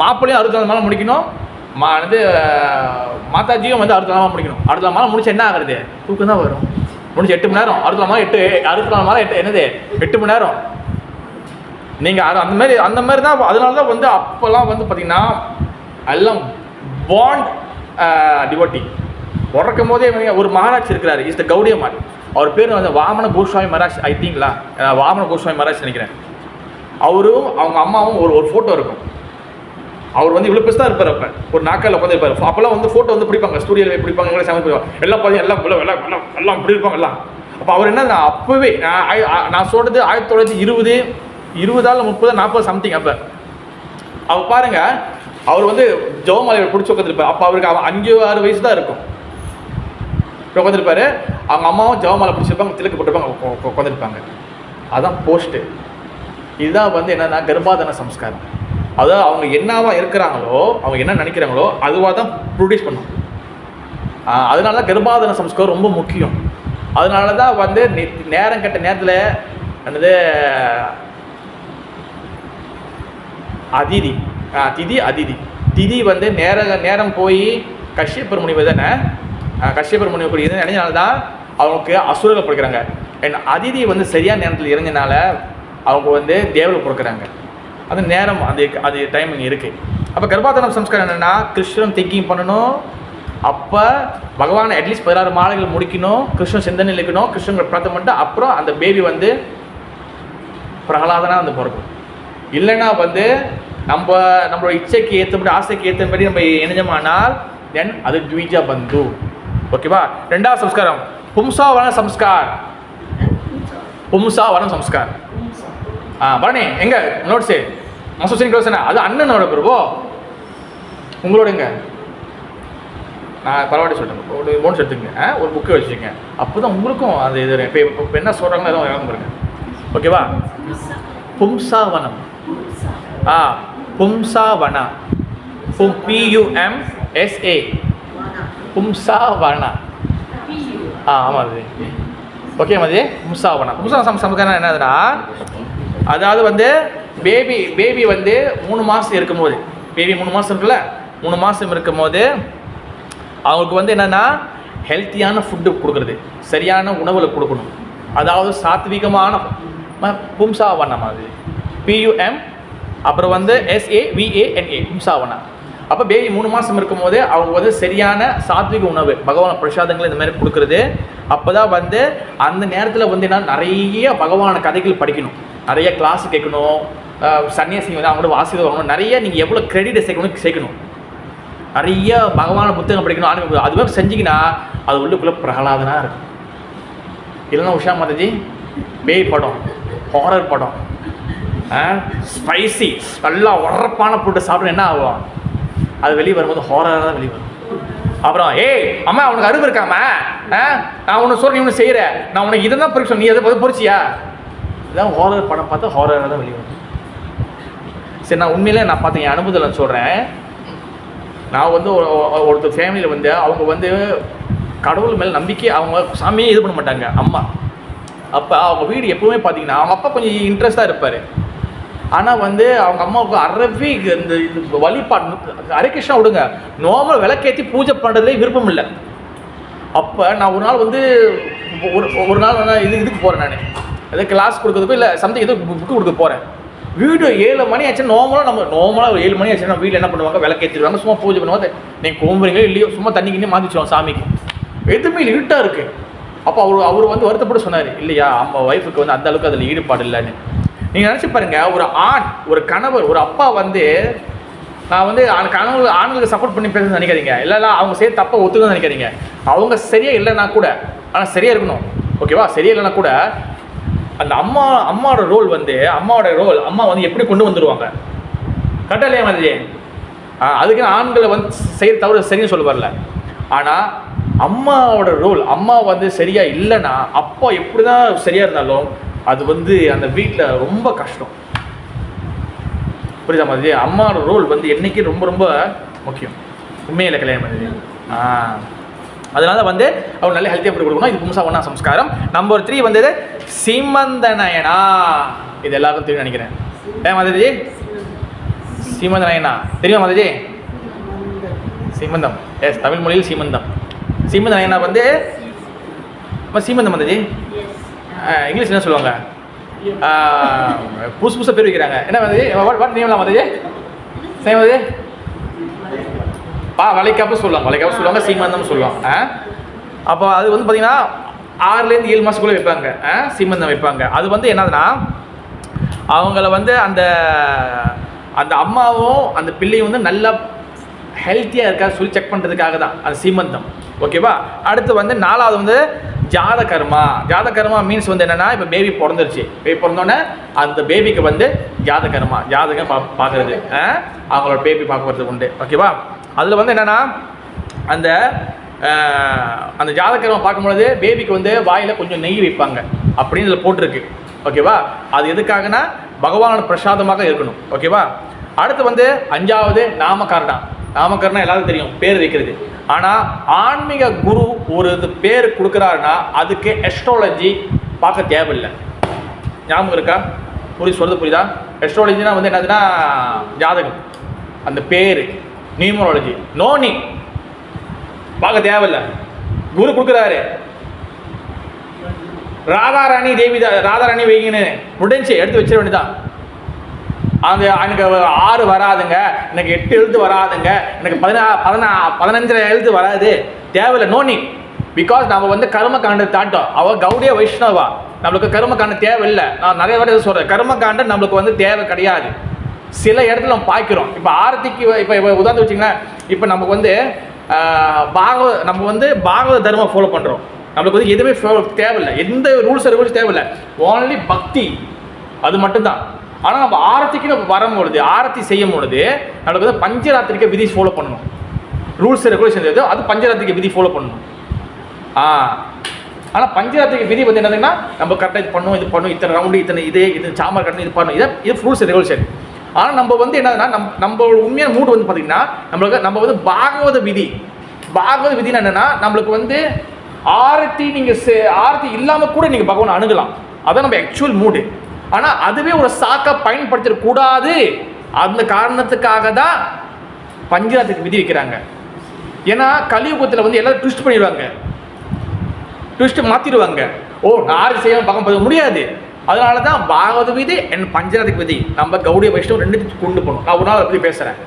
[SPEAKER 3] மாப்பிள்ளையும் 64 மாலை முடிக்கணும், மாதாஜியும் வந்து 64 மாலை முடிக்கணும். 64 மாலை முடிச்சு என்ன ஆகுறது, தூக்கம் தான் வரும். முடிச்சு 8 மணி நேரம், 64 மாலை 64 மாலை என்னது 8 மணி நேரம். நீங்கள் அந்த மாதிரி தான். அதனால தான் வந்து அப்போல்லாம் வந்து பார்த்தீங்கன்னா எல்லாம் பாண்ட் டிவோட்டி. பிறக்கும் போதே ஒரு மகாராஜ் இருக்கிறாரு, இஸ் த கௌடிய மாட். அவர் பேர் வந்து வாமன கோஸ்வாமி மகாராஜ், ஐ திங்க்லா வாமன கோஸ்வாமி மகாராஜ் நினைக்கிறேன். அவரும் அவங்க அம்மாவும் ஒரு ஃபோட்டோ இருக்கும். அவர் வந்து இவ்வளோ பெருசு தான் இருப்பார். அப்போ ஒரு நாக்கால் உட்காந்து இருப்பார். அப்போல்லாம் வந்து ஃபோட்டோ வந்து பிடிப்பாங்க, ஸ்டூடியோவில் பிடிப்பாங்க, எங்களை சமைச்சு பிடிப்பாங்க. எல்லாம் பார்த்தீங்கன்னா எல்லாம் இப்படி இருப்பாங்க எல்லாம். அப்போ அவர் என்ன, அப்போவே நான் சொல்கிறது 1920 20 30 40 சம்திங். அப்போ அவர் பாருங்க, அவர் வந்து ஜெவமாலையை பிடிச்சி உட்காந்துருப்பார். அப்போ அவருக்கு 5-6 வயசு தான் இருக்கும். உட்காந்துருப்பாரு. அவங்க அம்மாவும் ஜெவமாலை பிடிச்சிருப்பாங்க, திலக்கு போட்டுருப்பாங்க, உட்காந்துருப்பாங்க. அதுதான் போஸ்ட்டு. இதுதான் வந்து என்னன்னா கர்ப்பாதான சம்ஸ்காரம். அதாவது அவங்க என்னவா இருக்கிறாங்களோ, அவங்க என்ன நினைக்கிறாங்களோ அதுவாக தான் ப்ரொடியூஸ் பண்ணும். அதனால தான் கர்ப்பாதான சம்ஸ்காரம் ரொம்ப முக்கியம். அதனால தான் வந்து நேரம் கட்ட நேரத்தில் என்னது அதிதி திதி அதிதி திதி வந்து நேரம் போய் கஷ்யப்பர் முனிவர் தானே, கஷ்யப்பர் முனிவர் இது நினைஞ்சனால தான் அவங்களுக்கு அசுரர்கள் பிடிக்கிறாங்க. அதிதி வந்து சரியான நேரத்தில் இறங்கினால அவங்க வந்து தேவர்கள் பிறக்கிறாங்க. அந்த நேரம் அது டைமிங் இருக்குது. அப்போ கர்ப்பாதான சம்ஸ்காரம் என்னென்னா, கிருஷ்ணன் திங்கிங் பண்ணணும். அப்போ பகவான் அட்லீஸ்ட் 16 மாலைகள் முடிக்கணும், கிருஷ்ணன் சிந்தனையில் இருக்கணும், கிருஷ்ணன் பிரார்த்தனை பண்ணிட்டு அப்புறம் அந்த பேபி வந்து பிரகலாதனாக வந்து பிறக்கும். இல்லைன்னா வந்து நம்மளோட இச்சைக்கு ஏற்றபடி ஆசைக்கு ஏற்றபடி நம்ம இணைஞ்சோமானால் தென் அது த்விஜா பந்து. ஓகேவா? 2வது சம்ஸ்காரம் பும்சாவன சம்ஸ்கார். பும்சாவன சம்ஸ்கார். பரணி எங்க நோட்ஸு மசூசின் க்ளோஸ்னா அது அண்ணனோட பிரபோ, உங்களோட எங்க நான் பரவாயில்ல சொல்லிட்டேன். ஒரு நோட்ஸ் எடுத்துக்கங்க, ஒரு புக்கை வச்சுக்கோங்க. அப்போ தான் உங்களுக்கும் அது இது இப்போ என்ன சொல்கிறாங்களோ எதுவும் இறங்க பாருங்க. ஓகேவா? பும்சாவனம். பும்சாவனா. PUMSA பும்சாவனா. ஆமாம் அது ஓகே மதி. பும்சாவனா. சம்ஸ்காரம் என்னதுன்னா, அதாவது வந்து பேபி வந்து 3 மாதம் இருக்கும்போது, பேபி 3 மாதம் இருக்குல்ல, 3 மாதம் இருக்கும்போது அவங்களுக்கு வந்து என்னென்னா ஹெல்த்தியான ஃபுட்டு கொடுக்குறது, சரியான உணவில் கொடுக்கணும். அதாவது சாத்விகமான பும்சாவனம். அது PUM அப்புறம் வந்து SAVANA பும்சாவனா. அப்போ பேபி 3 மாதம் இருக்கும்போது அவங்க வந்து சரியான சாத்விக உணவு, பகவான் பிரசாதங்கள் இந்த மாதிரி கொடுக்குறது. அப்போ தான் வந்து அந்த நேரத்தில் வந்து என்ன, நிறைய பகவான கதைகள் படிக்கணும், நிறைய கிளாஸ் கேட்கணும், சன்னியாசி வந்து அவங்களோட வாசிகள் வாங்கணும், நிறைய நீங்கள் எவ்வளோ கிரெடிட் சேர்க்கணும், நிறைய பகவான புத்தகம் படிக்கணும், ஆன்மீக அது மாதிரி செஞ்சிங்கன்னா அது உள்ளுக்குள்ளே பிரகலாதனாக இருக்கும். இல்லைன்னா உஷா மாதாஜி பேய் படம், ஹாரர் படம், ஸ்பைசி நல்லா உரப்பான ஃபுட்டு சாப்பிட என்ன ஆகும், அது வெளியே வரும்போது ஹாரராக தான் வெளியே வரும். அப்புறம் ஏய் அம்மா உனக்கு அருவு இருக்காம, நான் உன்னை சொல்கிறேன், நீ ஒன்று செய்கிற, நான் உனக்கு இதை தான் பொறிச்சோம், நீ எதை பார்த்து பொறிச்சியா, இதான் ஹாரர் படம் பார்த்தா ஹாரராக தான் வெளியே வரும். சரி, நான் உண்மையிலே நான் பார்த்தேன், என் அனுபவத்தில் சொல்கிறேன். நான் வந்து ஒருத்தர் ஃபேமிலியில் வந்து அவங்க வந்து கடவுள் மேலே நம்பிக்கை, அவங்க சாமியே இது பண்ண மாட்டாங்க அம்மா. அப்போ அவங்க வீடு எப்பவுமே பார்த்தீங்கன்னா அவங்க அப்பா கொஞ்சம் இன்ட்ரெஸ்டாக இருப்பார். ஆனால் வந்து அவங்க அம்மாவுக்கு அறவே இந்த இது வழிபாடு, ஹரே கிருஷ்ணா விடுங்க, நார்மல் விளக்கேற்றி பூஜை பண்ணுறதுலே விருப்பம் இல்லை. அப்போ நான் ஒரு நாள் வந்து ஒரு நாள் இதுக்கு போகிறேன், நான் எதாவது கிளாஸ் கொடுக்குறதுக்கும் இல்லை சம்திங் எதுவும் புக்கு கொடுக்க போகிறேன். வீடு 7 மணி ஆச்சு. நார்மலாக ஒரு 7 மணி ஆச்சுன்னா வீட்டில் என்ன பண்ணுவாங்க, விளக்கேற்றிடுவாங்க, சும்மா பூஜை பண்ணுவாங்க. நீங்கள் கும்பிடுறீங்களோ இல்லையோ சும்மா தண்ணிக்கின்னே மாற்றிச்சுவாங்க சாமிக்கு. எதுவுமே இருட்டாக இருக்குது. அப்போ அவர் வந்து வருத்தப்பட்டு சொன்னார், இல்லையா அம்மா ஒய்ஃபுக்கு வந்து அந்த அளவுக்கு அதில் ஈடுபாடு இல்லைன்னு. நீங்கள் நினச்சி பாருங்கள், ஒரு ஆண், ஒரு கணவர், ஒரு அப்பா வந்து நான் வந்து ஆண்களுக்கு சப்போர்ட் பண்ணி பேசணும்னு நினைக்காதீங்க. இல்லை அவங்க செய்ய தப்பை ஒத்துக்கணும்னு நினைக்காதீங்க. அவங்க சரியாக இல்லைன்னா கூட, ஆனால் சரியாக இருக்கணும், ஓகேவா? சரியாக இல்லைன்னா கூட அந்த அம்மாவோட ரோல் வந்து அம்மா வந்து எப்படி கொண்டு வந்துடுவாங்க, கரெக்டாக இல்லையா மாதிரி? அதுக்கு ஆண்களை வந்து செய்ய தவிர சரின்னு சொல்ல வரல. ஆனால் அம்மாவோட ரோல், அம்மா வந்து சரியாக இல்லைன்னா அப்பா எப்படி தான் சரியாக இருந்தாலும் அது வந்து அந்த வீட்டில் ரொம்ப கஷ்டம். புரியுதா மாதிரி? அம்மாவோட ரோல் வந்து என்றைக்கு ரொம்ப ரொம்ப முக்கியம் உண்மையில கல்யாணம் மாதிரி. அதனால வந்து அவர் நல்ல ஹெல்த்தியாக ஃபுட் கொடுக்கணும். இது புதுசாக ஒன்றா சம்ஸ்காரம். நம்பர் 3 வந்தது சீமந்தநயனா. இது எல்லாருக்கும் தெரியும் நினைக்கிறேன். ஏன் மாதாஜி? சீமந்தநயனா தெரியுமா மாதாஜி? சீமந்தம், எஸ், தமிழ் மொழியில் சீமந்தம். சீமந்தநயனா வந்து சீமந்தம் மாதாஜி. இங்கிலீஷ் என்ன சொல்லுவாங்க? புதுசாக பேர் வைக்கிறாங்க. என்ன மாதாஜி? வாட் நேம்லாம் மாதாஜி? சரி மாதாஜி, வளைக்காப்பு சொல்லுவாங்க, சீமந்தம் சொல்லுவாங்க. அப்போ அது வந்து பார்த்தீங்கன்னா 6லேருந்து 7 மாதத்துக்குள்ளே வைப்பாங்க, சீமந்தம் வைப்பாங்க. அது வந்து என்னதுன்னா அவங்கள வந்து அந்த அந்த அம்மாவும் அந்த பிள்ளையும் வந்து நல்லா ஹெல்த்தியாக இருக்கா சொல்லி செக் பண்ணுறதுக்காக தான் அந்த சீமந்தம், ஓகேவா? அடுத்து வந்து 4வது வந்து ஜாதகர்மா மீன்ஸ் வந்து என்னென்னா, இப்போ பேபி பிறந்துருச்சு, பேபி பிறந்தோடனே அந்த பேபிக்கு வந்து ஜாதகம் பார்க்குறது, அவங்களோட பேபி பார்க்குறது உண்டு, ஓகேவா? அதில் வந்து என்னென்னா அந்த ஜாதகர்மா பார்க்கும்பொழுது பேபிக்கு வந்து வாயில் கொஞ்சம் நெய் வைப்பாங்க அப்படின்னு இதில் போட்டிருக்கு, ஓகேவா? அது எதுக்காகனா பகவானோட பிரசாதமாக இருக்கணும், ஓகேவா? அடுத்து வந்து 5வது நாமகரணம் எல்லாரும் தெரியும், பேர் வைக்கிறது. ஆனால் ஆன்மீக குரு ஒரு பேர் கொடுக்குறாருன்னா அதுக்கு எஸ்ட்ராலஜி பார்க்க தேவையில்லை. ஞாபகம் இருக்கா? புரியுதா? எஸ்ட்ராலஜினா வந்து என்னதுன்னா ஜாதகம், அந்த பேர், நியூமராலஜி, நோனி பார்க்க தேவையில்லை. குரு கொடுக்குறாரு, ராதாராணி வைங்கன்னு முடிஞ்சு எடுத்து வச்சிட வேண்டியதான். எனக்கு 6 வராதுங்க, எனக்கு 8 எழுத்து வராதுங்க, எனக்கு 15 எழுத்து வராது, தேவையில்லை, நோனி. பிகாஸ் நம்ம வந்து கர்மகாண்ட தாண்டோம். அவள் கௌடிய வைஷ்ணவா, நம்மளுக்கு கர்மகாண்ட தேவையில்லை. நான் நிறைய வாட்டி சொல்கிறேன், கர்மகாண்டம் நம்மளுக்கு வந்து தேவை கிடையாது. சில இடத்துல நம்ம பார்க்கிறோம். இப்போ ஆரத்திக்கு இப்போ உதாரணம் வச்சிங்கன்னா, இப்போ நமக்கு வந்து பாகவத தர்மம் ஃபாலோ பண்ணுறோம். நம்மளுக்கு வந்து எதுவுமே தேவையில்லை, எந்த ரூல்ஸ் ரெகுலேஷன் தேவையில்லை, ஓன்லி பக்தி, அது மட்டும்தான். ஆனால் நம்ம ஆரத்திக்கு நம்ம வரும்பொழுது, ஆரத்தி செய்யும் பொழுது நம்மளுக்கு வந்து பஞ்சராத்திரிக்க விதி ஃபாலோ பண்ணணும். ரூல்ஸ் ரெகுலேஷன் எதோ அது பஞ்சராத்திரிக்க விதி ஃபாலோ பண்ணணும். ஆனால் பஞ்சராத்திரிக்க விதி வந்து என்னதுன்னா, நம்ம கரெக்டாக இது பண்ணணும், இத்தனை ரவுண்டு, இது சாம்பார் கட்டணும், இது பண்ணணும், இது ரூல்ஸ் ரெகுலேஷன். ஆனால் நம்ம வந்து என்னதுன்னா நம்ம உண்மையான மூடு வந்து பார்த்திங்கன்னா நம்ம வந்து பாகவத விதினா என்னென்னா, நம்மளுக்கு வந்து ஆரத்தி இல்லாமல் கூட நீங்கள் பகவானை அணுகலாம். அதான் நம்ம ஆக்சுவல் மூடு. ஆனால் அதுவே ஒரு சாக்கை பயன்படுத்திடக்கூடாது. அந்த காரணத்துக்காக தான் பஞ்சராத்திரிக்கு விதி வைக்கிறாங்க. ஏன்னா கலியுகத்தில் வந்து எல்லாரும் ட்விஸ்ட் பண்ணிடுவாங்க, ட்விஸ்ட் மாற்றிடுவாங்க. நான் ஆறு செய்ய பார்க்க முடியாது. அதனால தான் பாகவத விதி அண்ட் பஞ்சராத்திரிக்கு விதி நம்ம கௌடிய வைஷ்ணவம் 2 கொண்டு போகணும். நான் ஒரு நாள் அதை பற்றி பேசுகிறேன்.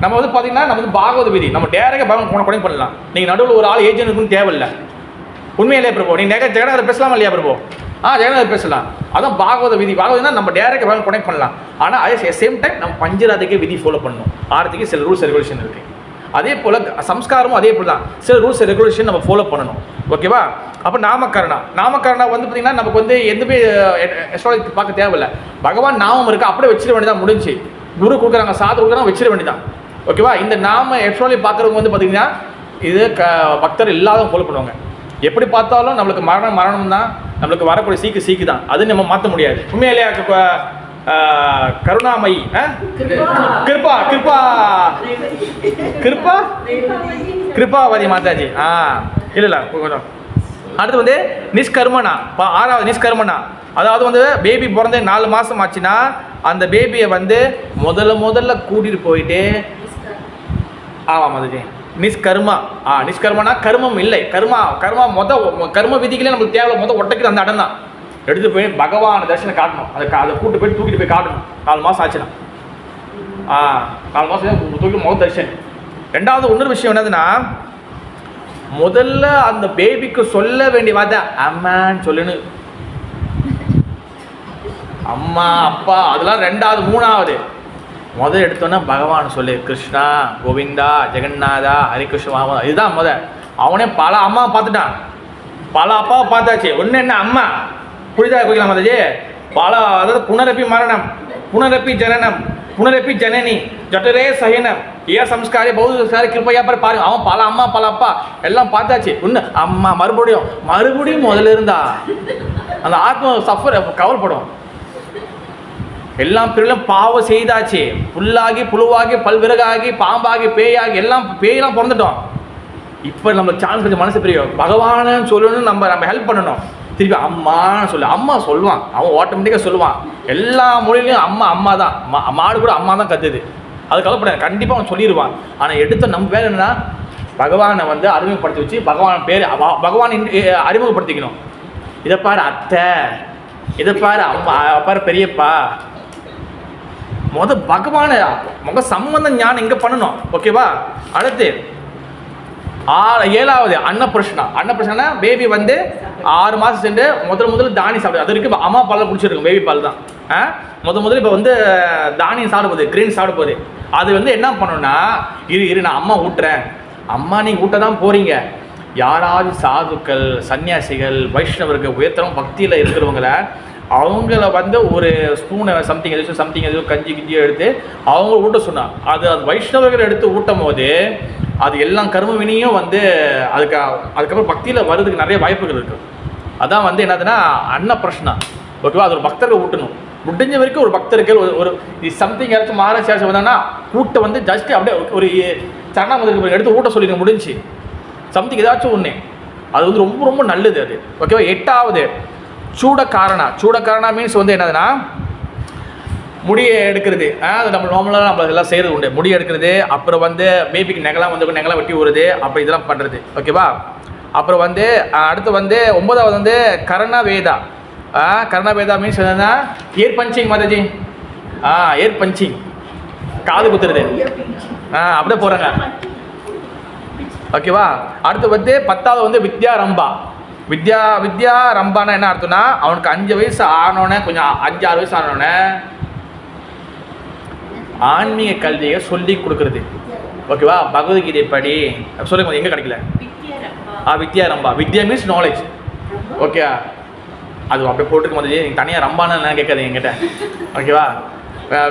[SPEAKER 3] நம்ம வந்து பார்த்தீங்கன்னா நம்ம வந்து பாகவத விதி நம்ம டேரக்டாக பகவான் கொடை பண்ணலாம். நீங்கள் நடுவில் ஒரு ஆள் ஏஜென்ட் இருக்குன்னு தேவையில்லை. உண்மையிலே பிரபு நீங்கள் ஜெகநாதர் பேசலாமா இல்லையா பிரபு? ஜெகநாதர் பேசலாம். அதான் பாகவத விதி. பாகவதனா நம்ம டேரக்டாக பகவான் கொடை பண்ணலாம். ஆனால் அதே சேம் டைம் நம்ம பஞ்சராத்திரிக்கு விதி ஃபாலோ பண்ணணும். ஆரத்திக்கு சில ரூல்ஸ் ரெகுலேஷன் இருக்குது. அதே போல் சம்ஸ்காரமும் அதே போல் தான், சில ரூல்ஸ் ரெகுலேஷன் நம்ம ஃபாலோ பண்ணணும், ஓகேவா? அப்போ நாமகரணா வந்து பார்த்திங்கன்னா நமக்கு வந்து எதுவுமே எஸ்ட்ராலஜி பார்க்க தேவையில்லை. பகவான் நாமம் இருக்குது, அப்படியே வச்சிட வேண்டியதான், முடிஞ்சு. குரு கொடுக்குறாங்க, சாது கொடுக்குறாங்க, வச்சிட வேண்டியதான், ஓகேவா? இந்த நாம எஸ்ட்ராலஜி பார்க்குறவங்க வந்து பார்த்திங்கன்னா இது பக்தர் இல்லாதவங்க ஃபாலோ பண்ணுவாங்க. எப்படி பார்த்தாலும் நம்மளுக்கு மரணம் தான், நம்மளுக்கு வரக்கூடிய சீக்கு தான், அது நம்ம மாற்ற முடியாது. உண்மையிலேயே கருணாமயி, கிருபாவதி மாதாஜி. இல்லை கொஞ்சம். அடுத்து வந்து நிஷ்கர்மனா, 6வது நிஷ்கர்மனா. அதாவது வந்து பேபி பிறந்து 4 மாதம் ஆச்சுன்னா அந்த பேபியை வந்து முதல்ல கூட்டிகிட்டு போயிட்டு, ஆமாம் மாதாஜி, நிஷ்கர்மனா கர்மம் இல்லை. கர்ம விதிகளே நம்மளுக்கு தேவை. ஒட்டைக்கு அந்த இடம் தான் எடுத்து போய் பகவான் தரிசனம் காட்டணும். அதை கூட்டு போய் தூக்கிட்டு போய் காட்டணும். 4 மாதம் ஆச்சுன்னா 4 மாதம் தூக்கி முக தரிசனம். 2வது இன்னொரு விஷயம் என்னதுன்னா, முதல்ல அந்த பேபிக்கு சொல்ல வேண்டிய வார்த்தை அம்மான்னு சொல்லுன்னு. அம்மா அப்பா அதெல்லாம் 2வது. 3வது முதல் எடுத்தோன்னா பகவான் சொல்லு, கிருஷ்ணா, கோவிந்தா, ஜெகநாதா, ஹரிகிருஷ்ணா, இதுதான் அவனே பல அம்மாவை பார்த்துட்டான், பல அப்பாவை பார்த்தாச்சு. ஒன்று என்ன அம்மா புரிதா கோயிலாம் மாதாஜி, பல அதாவது புனரப்பி மரணம், புனரப்பி ஜனனம், புனரப்பி ஜனனி, ஜட்டரே சயனம், ஏ சம்ஸ்காரி பௌத்த சம்ஸ்காரி கிருப்பையா பாருங்க. அவன் பல அம்மா பல அப்பா எல்லாம் பார்த்தாச்சு. ஒன்று அம்மா மறுபடியும் முதல்ல இருந்தா அந்த ஆத்மா சஃபர் கவலைப்படும். எல்லாம் பிறலும் பாவம் செய்தாச்சு, புல்லாகி புழுவாகி பல்விறகாகி பாம்பாகி பேயாகி எல்லாம் பேயெல்லாம் பிறந்துட்டோம். இப்போ நம்ம சான்ஸ் கொஞ்சம் மனசு பிரியும், பகவானு சொல்லணும்னு நம்ம ஹெல்ப் பண்ணணும். திருப்பி அம்மான்னு சொல்லு, அம்மா சொல்லுவான், அவன் ஆட்டோமேட்டிக்காக சொல்லுவான். எல்லா மொழியிலையும் அம்மா தான், மாடு கூட அம்மா தான் கத்துது. அது கவலைப்படாது, கண்டிப்பாக அவன் சொல்லிடுவான். ஆனால் எடுத்த நம்ம பேர் என்னன்னா பகவானை வந்து அறிமுகப்படுத்தி வச்சு பகவான் பேர் பகவான் அறிமுகப்படுத்திக்கணும். இதை பாரு அத்தை, இதை பாரு அம்மா, பாரு பெரியப்பா. பகவான சம்பந்த ஞானம் இங்கே பண்ணணும். ஓகேவா? அடுத்து 7வது அன்னப்பிரசனா. பேபி வந்து 6 மாதம் சென்று முதல்ல தானி சாப்பிடுது. அது வரைக்கும் அம்மா பால் குடிச்சிருக்கும், பேபி பால் தான். முதல்ல இப்போ வந்து தானியம் சாப்பிட போகுது, கிரீன் சாப்பிட போகுது. அது வந்து என்ன பண்ணணும்னா, இரு நான் அம்மா ஊட்டுறேன். அம்மா நீங்கள் ஊட்ட தான் போகிறீங்க. யாராவது சாதுக்கள், சன்னியாசிகள், வைஷ்ணவர்கள், உயர்த்தரம் பக்தியில் இருக்கிறவங்கள அவங்கள வந்து ஒரு ஸ்பூனை சம்திங் எதுவும் கஞ்சி எடுத்து அவங்க ஊட்ட சொன்னான். அது வைஷ்ணவர்கள் எடுத்து ஊட்டும் போது அது எல்லாம் கர்ம வினியும் வந்து அதுக்கப்புறம் பக்தியில் வர்றதுக்கு நிறைய வாய்ப்புகள் இருக்குது. அதான் வந்து என்னதுன்னா அன்னப்பிரசனா. ஓகேவா? அது ஒரு பக்தர்கள் ஊட்டணும். முடிஞ்ச வரைக்கும் ஒரு பக்தர்கள் ஒரு சம்திங் ஏதாச்சும் சேஷம் வந்தாங்கன்னா கூட்ட வந்து ஜஸ்ட் அப்படியே ஒரு சரணாமதி எடுத்து ஊட்ட சொல்லிடுங்க, முடிஞ்சு சம்திங் ஏதாச்சும் ஒன்று. அது வந்து ரொம்ப ரொம்ப நல்லது அது. ஓகேவா? 8வது சூடக்காரணா மீன்ஸ் வந்து என்னதுன்னா முடியை எடுக்கிறது. அது நம்ம நார்மலாக நம்ம எல்லாம் செய்கிறது உண்டு. முடி எடுக்கிறது, அப்புறம் வந்து பேபிக்கு நெகலாம் வெட்டி விடுறது, அப்புறம் இதெல்லாம் பண்ணுறது. ஓகேவா? அப்புறம் வந்து அடுத்து வந்து 9வது வந்து கரணவேதா. கரணவேதா மீன்ஸ் என்னன்னா year punching Mataji. Year punching, காது குத்துறது. அப்படியே போகிறாங்க. ஓகேவா? அடுத்து வந்து 10வது வந்து வித்யா ரம்பானா என்ன அர்த்தம்னா அவனுக்கு 5 வயசு ஆனோடனே, கொஞ்சம் 5-6 வயசு ஆனோடனே ஆன்மீக கல்வியை சொல்லி கொடுக்குறது. ஓகேவா? பகவத்கீதை படி சொல்லுங்க, எங்கே கிடைக்கல? வித்யா ரம்பா. வித்யா மீன்ஸ் நாலேஜ். ஓகே, அது அப்படியே போட்டுக்க மாதிரி நீங்கள் தனியாக ரம்பான்னு கேட்காது என்கிட்ட. ஓகேவா?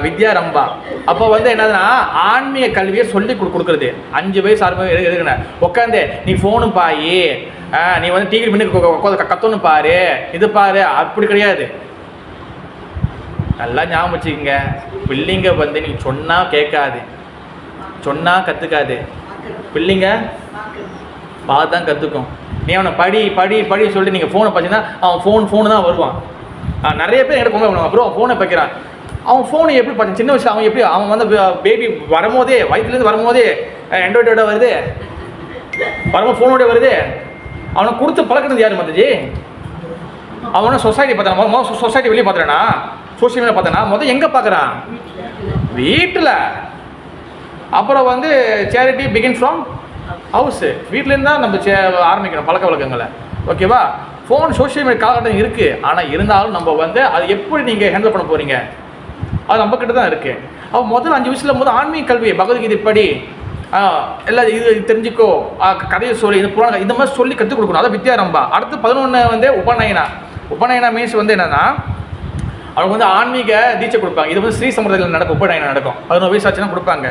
[SPEAKER 3] வித்யா ரம்பா. அப்போ வந்து என்னதுன்னா ஆன்மீக கல்வியை சொல்லி கொடுக்குறது. 5 வயசு 6 வயசு இருக்குண்ணே உட்காந்து நீ ஃபோனு பாயி, நீ வந்து டிவி பண்ணி கத்தொன்னு பாரு, இது பாரு, அப்படி கிடையாது. நல்லா ஞாபகம் வச்சுக்கோங்க, பிள்ளைங்க வந்து நீ சொன்னால் கேட்காது, சொன்னால் கற்றுக்காது. பிள்ளைங்க பார்த்து தான் கற்றுக்கும். நீ அவனை படி சொல்லிட்டு நீங்கள் ஃபோனை பார்த்தீங்கன்னா அவன் ஃபோனு தான் வருவான். நிறைய பேர் எனக்கு பண்ணுவாங்க, அப்புறம் ஃபோனை பார்க்குறான். அவன் ஃபோனை எப்படி பார்த்து சின்ன வயசில் அவன் வந்து பேபி வரும்போதே, வயிற்றுலேருந்து வரும்போதே ஆண்ட்ராய்டோட வருது, வரும்போது ஃபோனோட வருது. அவனை கொடுத்து பழக்கினது யார் மாதாஜி? அவனை சொசைட்டி பார்த்தானா? சொசைட்டி வெளியே பார்த்துறானா? சோசியல் மீடியா பார்த்தானா? எங்கே பார்க்குறான்? வீட்டில். அப்புறம் வந்து சேரிட்டி பிகின் ஃப்ரம் ஹவுஸு. வீட்டிலேருந்து தான் நம்ம ஆரம்பிக்கணும் பழக்க வழக்கங்களை. ஓகேவா? ஃபோன் சோஷியல் மீடியா காலகட்டம் இருக்குது. ஆனால் இருந்தாலும் நம்ம வந்து அது எப்படி நீங்கள் ஹேண்டில் பண்ண போகிறீங்க, அது நம்மக்கிட்ட தான் இருக்குது. அப்போ முதல்ல 5 வயசில் ஆன்மீக கல்வி பகவத்கீதை படி எல்லாம் இது தெரிஞ்சுக்கோ, கதையை சொல்லி, இது புராண இந்த மாதிரி சொல்லி கற்றுக் கொடுக்கணும். அதான் வித்யாரம்பா. அடுத்து 11 வந்து உபநயனா மீன்ஸ் வந்து என்னென்னா அவங்க வந்து ஆன்மீக தீட்சை கொடுப்பாங்க. இது வந்து ஸ்ரீ சம்பிரதாயத்தில் நடக்கும். உபநயனம் நடக்கும். 11 வயசு ஆச்சுன்னா கொடுப்பாங்க.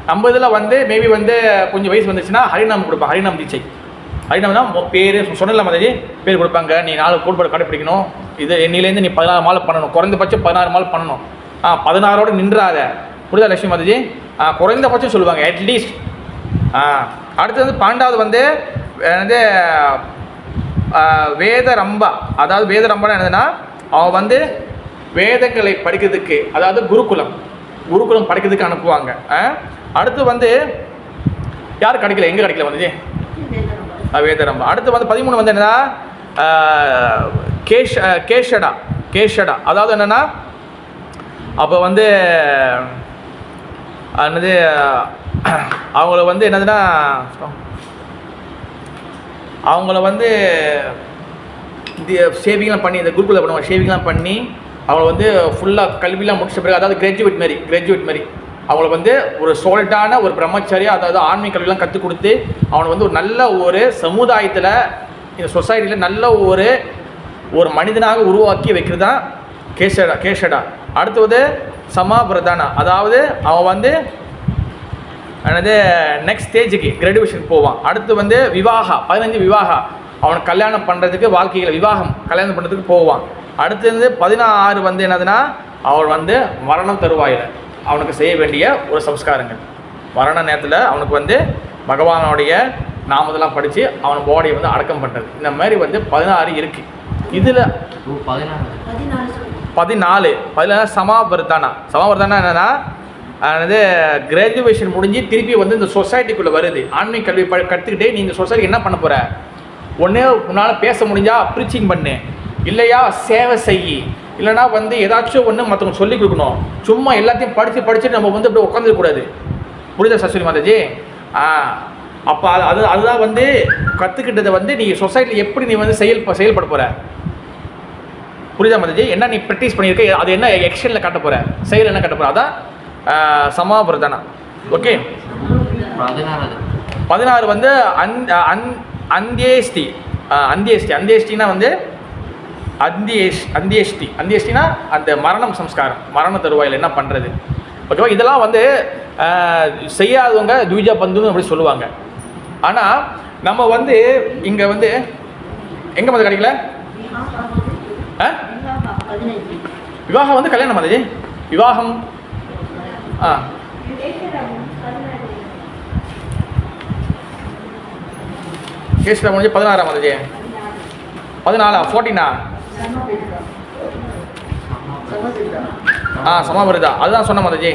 [SPEAKER 3] நம்ம இதில் வந்து மேபி வந்து கொஞ்சம் வயசு வந்துச்சுன்னா ஹரிநாம் கொடுப்பாங்க. ஹரிநாம் தீட்சை. ஹரிநாம்னா பேர் சொன்னல மாதிரி பேர் கொடுப்பாங்க. நீ 4 கோட்பாடு கடைப்பிடிக்கணும். இது இன்னிலேருந்து நீ 16 மாலை பண்ணணும். குறைந்தபட்சம் 16 மாலை பண்ணணும். 16ஓடு நின்றாத. புரியுதா லட்சுமி மாதாஜி? குறைந்தபட்சம் சொல்லுவாங்க அட்லீஸ்ட். அடுத்து வந்து 12வது வந்து வேதரம்பா. அதாவது வேதரம்பான்னு என்னதுன்னா அவன் வந்து வேதங்களை படிக்கிறதுக்கு, அதாவது குருகுலம் படிக்கிறதுக்கு அனுப்புவாங்க. அடுத்து வந்து யார் கிடைக்கல, எங்கே கிடைக்கல வந்துச்சு வேதரம்பா. அடுத்து வந்து 13 வந்து என்னன்னா கேஷடா. அதாவது என்னென்னா அப்போ வந்து என்னது அவங்கள வந்து என்னதுன்னா அவங்கள வந்து ஷேவிங்லாம் பண்ணி, இந்த குரூப்பில் பண்ணுவாங்க, ஷேவிங்லாம் பண்ணி அவங்கள வந்து ஃபுல்லாக கல்விலாம் முடிச்ச பிறகு, அதாவது கிராஜுவேட் மாதிரி அவங்கள வந்து ஒரு சோலிட்டான ஒரு பிரம்மச்சரியா, அதாவது ஆன்மீக கல்வியெல்லாம் கற்றுக் கொடுத்து அவனை வந்து ஒரு நல்ல ஒரு சமுதாயத்தில், இந்த சொசைட்டியில் நல்ல ஒரு மனிதனாக உருவாக்கி வைக்கிறது தான் கேஷடா. அடுத்தது சமாபிரதானா, அதாவது அவன் வந்து என்னது நெக்ஸ்ட் ஸ்டேஜுக்கு கிராஜுவேஷன் போவான். அடுத்து வந்து விவாகா, 15 விவாகா, அவனை கல்யாணம் பண்ணுறதுக்கு வாழ்க்கையில் கல்யாணம் பண்ணுறதுக்கு போவான். அடுத்து வந்து 16 வந்து என்னதுன்னா அவன் வந்து மரணம் தருவாயில் அவனுக்கு செய்ய வேண்டிய ஒரு சம்ஸ்காரங்கள். மரண நேரத்தில் அவனுக்கு வந்து பகவானுடைய நாமதெல்லாம் படித்து அவன் பாடியை வந்து அடக்கம் பண்ணுறது. இந்த மாதிரி வந்து 16 இருக்குது. இதில் 14 சமாவர்த்தானா என்னென்னா அது கிராஜுவேஷன் முடிஞ்சு திருப்பி வந்து இந்த சொசைட்டிக்குள்ளே வருது. ஆன்மீக கல்வி கற்றுக்கிட்டே நீ இந்த சொசைட்டி என்ன பண்ண போகிற? ஒன்று உன்னால் பேச முடிஞ்சா ப்ரீச்சிங் பண்ணு, இல்லையா சேவை செய்யி, இல்லைனா வந்து ஏதாச்சும் ஒன்று மற்றவங்க சொல்லிக் கொடுக்கணும். சும்மா எல்லாத்தையும் படிச்சுட்டு நம்ம வந்து அப்படி உட்காந்துருக்கூடாது. புரியுதா சரஸ்வதி மாதாஜி? அப்போ அதுதான் வந்து கற்றுக்கிட்டதை வந்து நீ சொசைட்டியில் எப்படி நீ வந்து செயல்பட போகிற. புரியுதா மாதாஜி? என்ன நீ ப்ராக்டிஸ் பண்ணியிருக்க, அது என்ன எக்ஷனில் காட்ட போகிற, செயல் என்ன காட்ட போகிற, அதான் சமாபிரதானா. ஓகே. 16 வந்து அந்தியேஷ்டினா வந்து அந்தியேஷ்டினா அந்த மரணம் சம்ஸ்காரம், மரண தருவாயில் என்ன பண்ணுறது. ஓகேவா? இதெல்லாம் வந்து செய்யாதவங்க துவிஜா பந்துன்னு அப்படி சொல்லுவாங்க. ஆனால் நம்ம வந்து இங்கே வந்து எங்கே வந்து கிடைக்கல விவாகம் வந்து கல்யாணம் மாதாஜி, விவாகம் கேஸ்ல முடிஞ்சு 16 மாதாஜி, 14 14 சமபரிதா, அதுதான் சொன்ன மாதாஜி.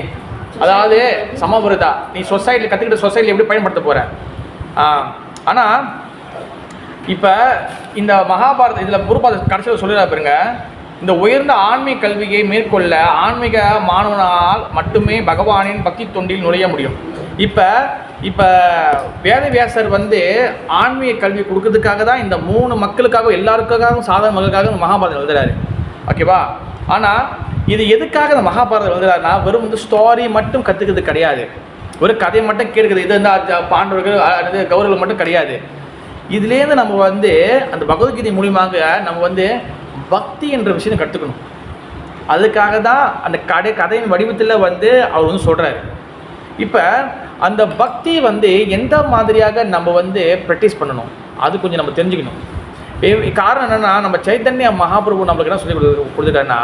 [SPEAKER 3] அதாவது சமபரிதா நீ சொசைட்டியில் கற்றுக்கிட்ட சொசைட்டியில் எப்படி பயன்படுத்த போகிற. ஆனால் இப்போ இந்த மகாபாரத இதில் குருபாத கடைசியில் சொல்லிடா பாருங்க, இந்த உயர்ந்த ஆன்மீக கல்வியை மேற்கொள்ள ஆன்மீக மாணவனால் மட்டுமே பகவானின் பக்தி தொண்டில் நுழைய முடியும். இப்போ வேதவியாசர் வந்து ஆன்மீக கல்வி கொடுக்கறதுக்காக தான் இந்த 3 மக்களுக்காக எல்லாருக்காகவும் சாதாரண மக்களுக்காக மகாபாரதம் எழுதுறாரு. ஓகேவா? ஆனால் இது எதுக்காக இந்த மகாபாரதம் எழுதுறாருன்னா வெறும் வந்து ஸ்டோரி மட்டும் கற்றுக்கிறது கிடையாது, ஒரு கதையை மட்டும் கேட்குறது. இது வந்து பாண்டவர்கள் அது கௌரவர்கள் மட்டும் கிடையாது. இதுலேருந்து நம்ம வந்து அந்த பகவத்கீதை மூலியமாக நம்ம வந்து பக்தி என்ற விஷயத்தை கற்றுக்கணும். அதுக்காக தான் அந்த கதையின் வடிவத்தில் வந்து அவர் வந்து சொல்கிறாரு. இப்போ அந்த பக்தி வந்து எந்த மாதிரியாக நம்ம வந்து ப்ராக்டிஸ் பண்ணணும், அது கொஞ்சம் நம்ம தெரிஞ்சுக்கணும். காரணம் என்னென்னா, நம்ம சைத்தன்ய மகாபிரபு நம்மளுக்கு என்ன சொல்லி கொடுத்துட்டாருன்னா,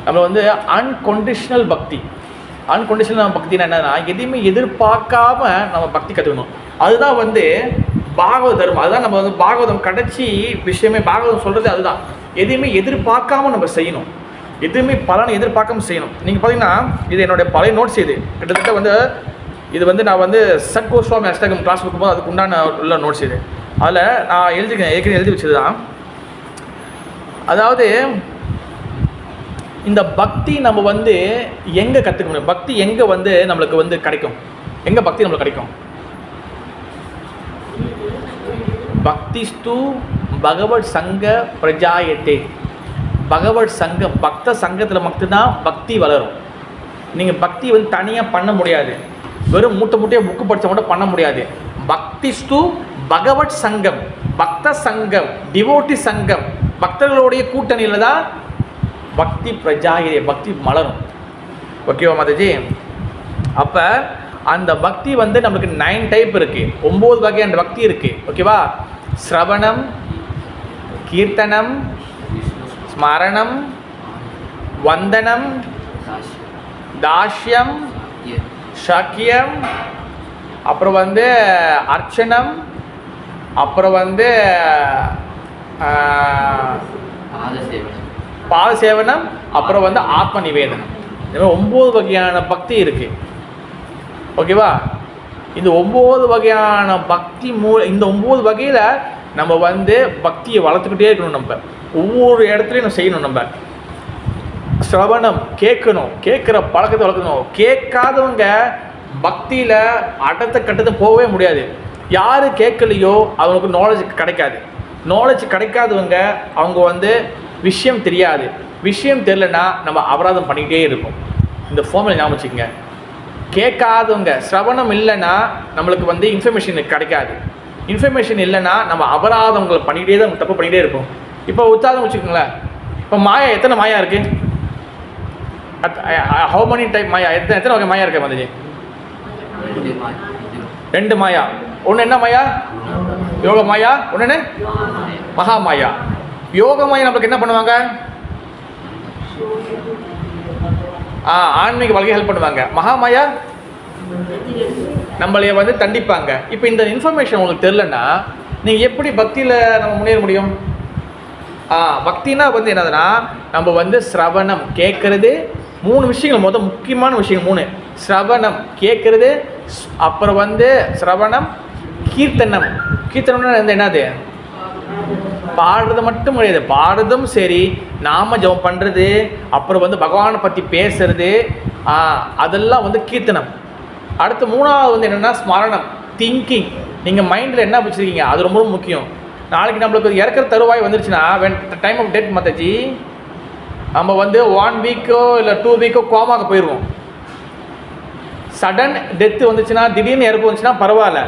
[SPEAKER 3] நம்ம வந்து அன்கண்டிஷனல் பக்தி. அன்கண்டிஷனல் பக்தினா என்னன்னா, எதையுமே எதிர்பார்க்காம நம்ம பக்தி கற்றுக்கணும். அதுதான் வந்து பாகவத தர்மம். அதுதான் நம்ம வந்து பாகவதம் கடைசி விஷயமே. பாகவதம் சொல்கிறது அதுதான், எதையுமே எதிர்பார்க்காம நம்ம செய்யணும், எதுவுமே பலனை எதிர்பார்க்காம செய்யணும். நீங்கள் பார்த்தீங்கன்னா இது என்னுடைய பழைய நோட்ஸ். இது கிட்டத்தட்ட வந்து இது வந்து நான் வந்து சட் கோஸ்வாமி அஷ்டகம் கிளாஸ் கொடுக்கும்போது அதுக்கு உண்டான உள்ள நோட்ஸ். இது அதில் நான் ஏற்கனவே எழுதி வச்சது தான். அதாவது இந்த பக்தி நம்ம வந்து எங்கே கற்றுக்க முடியும், பக்தி எங்கே வந்து நம்மளுக்கு வந்து கிடைக்கும், எங்கே பக்தி நம்மளுக்கு கிடைக்கும். பக்திஸ்து பகவத் சங்க பிரஜாயத்தே. பகவத் சங்கம், பக்த சங்கத்தில் மட்டும்தான் பக்தி வளரும். நீங்கள் பக்தி வந்து தனியாக பண்ண முடியாது, வெறும் மூட்டையாக புக்கு படித்த மட்டும் பண்ண முடியாது. பக்திஸ்து பகவத் சங்கம், பக்த சங்கம், டிவோட்டி சங்கம், பக்தர்களுடைய கூட்டணியில் தான் பக்தி பிரஜாயத்தே, பக்தி மலரும். ஓகேவா மாதாஜி? அப்போ அந்த பக்தி வந்து நமக்கு 9 டைப் இருக்குது, 9 வகையான பக்தி இருக்குது. ஓகேவா? ஸ்ரவணம், கீர்த்தனம், ஸ்மரணம், வந்தனம், தாஷ்யம், ஷக்கியம், அப்புறம் வந்து அர்ச்சனம், அப்புறம் வந்து பாதசேவனம், அப்புறம் வந்து ஆத்ம நிவேதனம். இந்த 9 வகையான பக்தி இருக்குது. ஓகேவா? இந்த 9 வகையான பக்தி இந்த 9 வகையில் நம்ம வந்து பக்தியை வளர்த்துக்கிட்டே இருக்கணும். நம்ம ஒவ்வொரு இடத்துலையும் நம்ம செய்யணும். நம்ம சிரவணம் கேட்கணும், கேட்குற பழக்கத்தை வளர்க்கணும். கேட்காதவங்க பக்தியில் அடுத்த கட்டத்தை போகவே முடியாது. யார் கேட்கலையோ அவங்களுக்கு நாலேஜ் கிடைக்காது. நாலேஜ் கிடைக்காதவங்க அவங்க வந்து விஷயம் தெரியாது. விஷயம் தெரியலன்னா நம்ம அபராதம் பண்ணிக்கிட்டே இருக்கும். இந்த ஃபார்முலா ஞாபகம் வச்சுக்கோங்க. கேட்காதவங்க, சிரவணம் இல்லைன்னா நம்மளுக்கு வந்து இன்ஃபர்மேஷன் கிடைக்காது. இன்ஃபர்மேஷன் இல்லைன்னா நம்ம அபராதவங்களை பண்ணிகிட்டே தான் தப்பு பண்ணிகிட்டே இருப்போம். இப்போ உத்தாதம் வச்சுக்கோங்களேன், இப்போ மாயா எத்தனை மாயா இருக்குது? ஹவு மணி டைப் மாயா? எத்தனை வகை மாயா இருக்கு மதஜி? 2 மாயா. ஒன்று என்ன மாயா? யோக மாயா. ஒன்று மகா மாயா. யோக மாயா நம்மளுக்கு என்ன பண்ணுவாங்க? ஆன்மீக வாழ்க்கை ஹெல்ப் பண்ணுவாங்க. மகா மாயா நம்மளைய வந்து தண்டிப்பாங்க. இப்போ இந்த இன்ஃபர்மேஷன் உங்களுக்கு தெரிலன்னா நீங்கள் எப்படி பக்தியில் நம்ம முன்னேற முடியும்? பக்தினா வந்து என்னதுன்னா, நம்ம வந்து சிரவணம் கேட்கறது 3 விஷயங்கள், முக்கியமான விஷயம் 3. சிரவணம் கேட்கறது, அப்புறம் வந்து சிரவணம், கீர்த்தனம். கீர்த்தனம்னா என்னது? பாடுறது மட்டும் கிடையாது, பாடுறதும் சரி, நாம ஜெபம் பண்ணுறது, அப்புறம் வந்து பகவானை பற்றி பேசுறது, அதெல்லாம் வந்து கீர்த்தனம். அடுத்து 3வது வந்து என்னென்னா ஸ்மரணம், திங்கிங். நீங்கள் மைண்டில் என்ன வச்சுருக்கீங்க அது ரொம்ப ரொம்ப முக்கியம். நாளைக்கு நம்மளுக்கு இறக்குற தருவாய் வந்துருச்சுன்னா, டைம் ஆஃப் டெத் மத்தாஜி, நம்ம வந்து 1 வீக்கோ இல்லை 2 வீக்கோ கோமாக்கு போயிடுவோம். சடன் டெத்து வந்துச்சுன்னா, திடீர்னு இறப்பு வந்துச்சுன்னா பரவாயில்ல,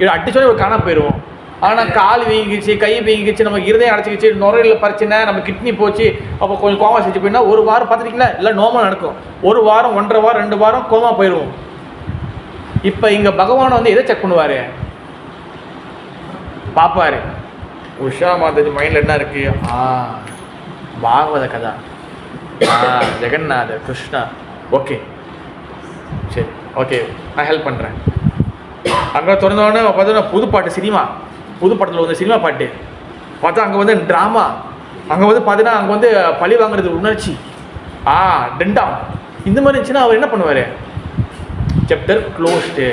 [SPEAKER 3] இது அடிச்சோடனே ஒரு காணாம போயிடுவோம். ஆனால் கால் வீங்கிச்சு, கை வீங்கிச்சு, நம்ம இருதயம் அடைச்சிக்கிச்சு, நுரையில் பிரச்சனை, நம்ம கிட்னி போச்சு, அப்போ கொஞ்சம் கோமா செஞ்சு போயின்னா 1 வாரம் பார்த்துட்டிங்களா, இல்லை நோமல் நடக்கும். 1 வாரம், 1.5 வாரம், 2 வாரம் கோமா போயிடுவோம். இப்போ இங்கே பகவானை வந்து எதை செக் பண்ணுவார்? பார்ப்பார். உஷா மாதாஜி மைண்டில் என்ன இருக்குது? பாகவத கதா, ஜெகநாதர், கிருஷ்ணா, ஓகே சரி, ஓகே நான் ஹெல்ப் பண்ணுறேன். அங்கே திறந்தோடனே பார்த்தோன்னா புது பாட்டு, சினிமா, புது படத்தில் வந்து சினிமா பாட்டு பார்த்தா, அங்கே வந்து ட்ராமா, அங்கே வந்து பார்த்தீங்கன்னா அங்கே வந்து பழி வாங்குறது உணர்ச்சி, டெண்டாம், இந்த மாதிரி இருந்துச்சுன்னா அவர் என்ன பண்ணுவார்? Chapter closed.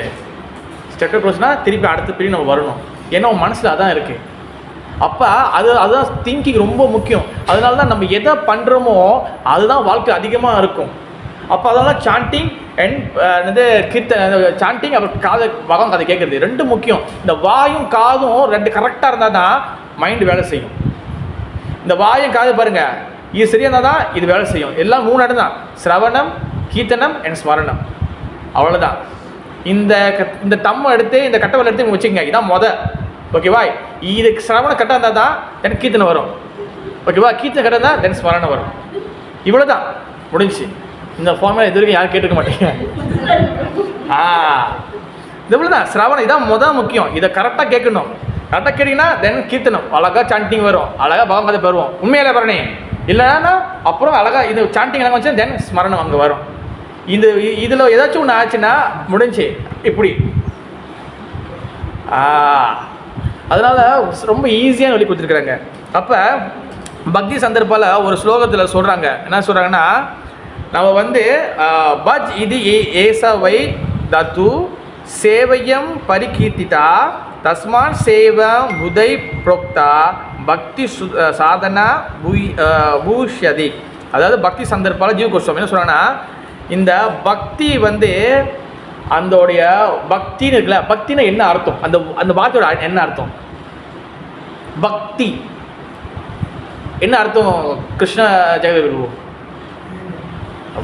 [SPEAKER 3] சாப்டர் க்ளோஸ்னால் திருப்பி அடுத்த பிரிவு நம்ம வரணும். ஏன்னா மனசில் அதான் இருக்குது. அப்போ அதுதான் திங்கிங் ரொம்ப முக்கியம். அதனால தான் நம்ம எதை பண்ணுறோமோ அதுதான் வாழ்க்கை அதிகமாக இருக்கும். அப்போ அதெல்லாம் சாண்டிங் அண்ட் சாண்டிங், அப்புறம் காதை பகவான் கதை கேட்குறது 2 முக்கியம். இந்த வாயும் காதும் 2 கரெக்டாக இருந்தால் தான் மைண்டு வேலை செய்யும். இந்த வாயும் காது பாருங்கள், இது சரியாக இருந்தால் தான் இது வேலை செய்யும். எல்லாம் 3 இடம் தான், சிரவணம், கீர்த்தனம் அண்ட் ஸ்மரணம். அவ்வளோதான். இந்த தம்மை எடுத்து, இந்த கட்டவலை எடுத்து வச்சுக்கோங்க, இதான் ஓகேவா? இதுக்கு சிரவணம் கரெக்டாக இருந்தால் தான் தென் கீர்த்தனை வரும். ஓகேவா? கீர்த்தனை கரெக்டாக இருந்தால் தென் ஸ்மரணம் வரும். இவ்வளோ தான், முடிஞ்சிச்சு. இந்த ஃபார்முலா இது வரைக்கும் யாரும் கேட்டுக்க மாட்டீங்க. இவ்வளோ தான் சிரவணம், இதான் முக்கியம். இதை கரெக்டாக கேட்கணும். கரெக்டாக கேட்டிங்கன்னா தென் கீர்த்தனம், அழகாக சாண்டிங் வரும், அழகாக பகவான் கதை பெறுவோம். உண்மையிலே பரணி இல்லைன்னா அப்புறம் அழகாக இது சாண்டிங் அழகாக வச்சு தென் ஸ்மரணம் அங்கே வரும். இதில் ஏதாச்சும் ஒன்று ஆச்சுன்னா முடிஞ்சு இப்படி. அதனால் ரொம்ப ஈஸியான வழி கொடுத்துருக்குறாங்க. அப்போ பக்தி சந்தர்ப்பால் ஒரு ஸ்லோகத்தில் சொல்கிறாங்க, என்ன சொல்கிறாங்கன்னா, நம்ம வந்து பஜ் இது ஏசவை தத்து சேவையம் பரிகீர்த்திதா தஸ்மான் சேவம் புதை புரோக்தா பக்தி சாதனா பூஷ்யதி. அதாவது பக்தி சந்தர்ப்பால் ஜீவ கோஸ்வாமி என்ன சொல்கிறாங்கன்னா, இந்த பக்தி வந்து அந்தோடைய பக்தின்னு இருக்குல்ல, பக்தினா என்ன அர்த்தம்? அந்த வார்த்தையோட என்ன அர்த்தம்? பக்தி என்ன அர்த்தம்? கிருஷ்ண ஜெகதகுரு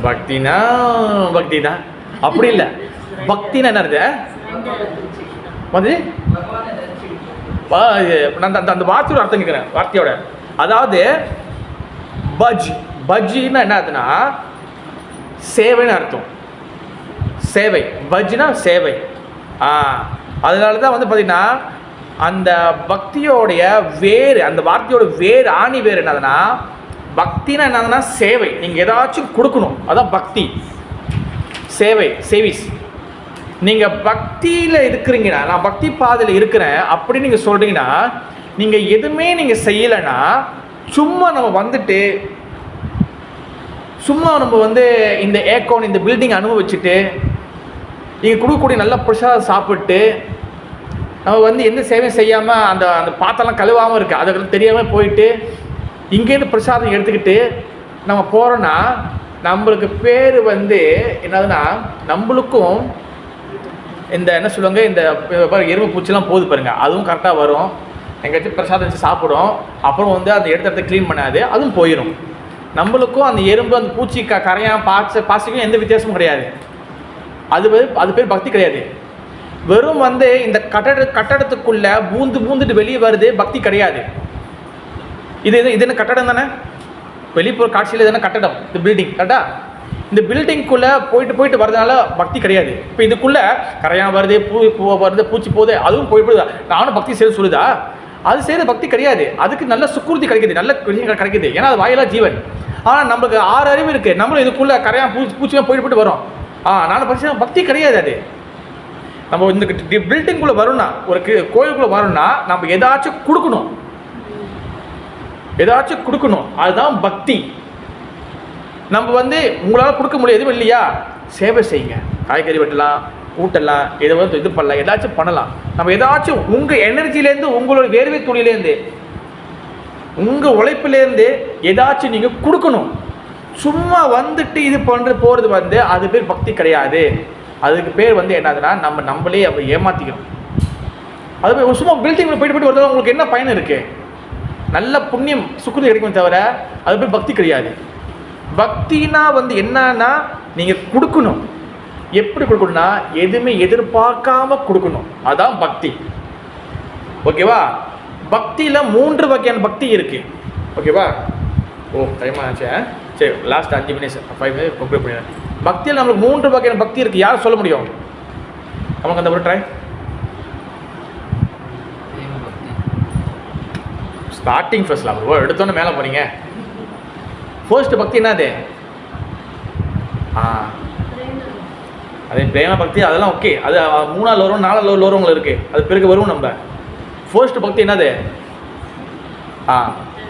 [SPEAKER 3] பக்தினா பக்தி தான், அப்படி இல்லை. பக்தினா என்ன அர்த்தம்? நான் அந்த வார்த்தையோட அர்த்தம் கேட்குறேன், வார்த்தையோட. அதாவது பஜ்னா என்ன அர்த்தம்னா சேவைன்னு அர்த்தம். சேவை, பஜ்னா சேவை. அதனால தான் வந்து பார்த்திங்கன்னா அந்த பக்தியோடைய வேறு, அந்த வார்த்தையோட வேறு, ஆணி வேறு என்னதுன்னா, பக்தினா என்னதுன்னா சேவை. நீங்கள் ஏதாச்சும் கொடுக்கணும், அதான் பக்தி. சேவை, சேவிஸ். நீங்கள் பக்தியில் இருக்கிறீங்கன்னா, நான் பக்தி பாதையில் இருக்கிறேன் அப்படின்னு நீங்கள் சொல்கிறீங்கன்னா, நீங்கள் எதுவுமே நீங்கள் செய்யலைன்னா, சும்மா நம்ம வந்துட்டு, சும்மா நம்ம வந்து இந்த ஏக்கோன் இந்த பில்டிங் அனுபவிச்சுட்டு, நீங்கள் கொடுக்கக்கூடிய நல்ல பிரசாதம் சாப்பிட்டு, நம்ம வந்து எந்த சேவையும் செய்யாமல் அந்த பாத்திரம்லாம் கழுவாமல் இருக்குது, அதுக்கு தெரியாமல் போயிட்டு இங்கேருந்து பிரசாதம் எடுத்துக்கிட்டு நம்ம போகிறோன்னா, நம்மளுக்கு பேர் வந்து என்னதுன்னா, நம்மளுக்கும் இந்த என்ன சொல்லுவாங்க, இந்த எறும்பு பூச்சிலாம் போகுது பாருங்கள், அதுவும் கரெக்டாக வரும். எங்கேயாச்சும் பிரசாதம் வச்சு சாப்பிடும், அப்புறம் வந்து அந்த இடத்த க்ளீன் பண்ணாது, அதுவும் போயிடும். நம்மளுக்கும் அந்த எறும்பு அந்த பூச்சி கரையான் பாசிக்கும் எந்த வித்தியாசமும் கிடையாது. அது பேர் பக்தி கிடையாது. வெறும் வந்து இந்த கட்டடத்துக்குள்ள பூந்துட்டு வெளியே வருது பக்தி கிடையாது. இது என்ன கட்டடம் தானே, வெளிப்புற காட்சியில் இது என்ன கட்டடம், இந்த பில்டிங் கரெக்டா? இந்த பில்டிங்குள்ளே போயிட்டு வரதுனால பக்தி கிடையாது. இப்போ இதுக்குள்ளே கரையான் வருது, பூ வருது, பூச்சி போகுது, அதுவும் போயிடுதா, நானும் பக்தி செய்ய சொல்லுதா? அது செய்கிற பக்தி கிடையாது. அதுக்கு நல்ல சுக்குருதி கிடைக்குது, நல்ல விஷயங்கள் கிடைக்குது, ஏன்னா அது வாயிலா ஜீவன். ஆனால் நம்மளுக்கு 6 அறிவு இருக்குது, நம்மளும் இதுக்குள்ளே கரையான் பூச்சியாக போயிட்டு வரோம். நானும் பக்தி பக்தி கிடையாது. அது நம்ம இந்த பில்டிங்குள்ளே வரணும்னா, ஒரு கோயிலுக்குள்ளே வரணும்னா நம்ம ஏதாச்சும் கொடுக்கணும், அதுதான் பக்தி. நம்ம வந்து உங்களால் கொடுக்க முடியாது இல்லையா, சேவை செய்யுங்க, காய்கறி வெட்டலாம், கூட்டலாம், இதை வந்து இது பண்ணலாம், ஏதாச்சும் பண்ணலாம். நம்ம ஏதாச்சும் உங்கள் எனர்ஜிலேருந்து, உங்களோட வேர்வை துளியிலேருந்து, உங்கள் உழைப்பிலேருந்து ஏதாச்சும் நீங்கள் கொடுக்கணும். சும்மா வந்துட்டு இது போகிறது வந்து அது பேர் பக்தி கிடையாது. அதுக்கு பேர் வந்து என்னதுன்னா நம்மளே அப்படி ஏமாற்றிக்கணும். அது சும்மா பில்டிங்கில் போயிட்டு வரதால உங்களுக்கு என்ன பயன் இருக்குது? நல்ல புண்ணியம் சுக்குதி கிடைக்கும் தவிர அது பேர் பக்தி கிடையாது. பக்தினா வந்து என்னன்னா நீங்கள் கொடுக்கணும். எப்படி கொடுக்கணும்னா எதுவுமே எதிர்பார்க்காம கொடுக்கணும், அதான் பக்தி. ஓகேவா? பக்தியில் 3 வகையான பக்தி இருக்குது. ஓகேவா? டைம் ஆச்சு. சரி, லாஸ்ட் 5 மினிட்ஸ் 5 மினிட்ஸ் கம்ப்ளீட் பண்ணிடுறேன். பக்தியில் நம்மளுக்கு 3 வகையான பக்தி இருக்குது. யார் சொல்ல முடியும்? நமக்கு அந்த ஒரு ட்ரை. ஸ்டார்டிங் ஃபர்ஸ்ட்ல எடுத்தோன்னே மேலே போறீங்க. ஃபர்ஸ்ட் பக்தி என்னது? அதே பிரேம பக்தி, அதெல்லாம் ஓகே. அது 3ஆவது வரும், 4ஆவது லெவல் வருவங்களும் இருக்குது, அது பிறகு வரும். நம்ம ஃபர்ஸ்ட் பக்தி என்னது?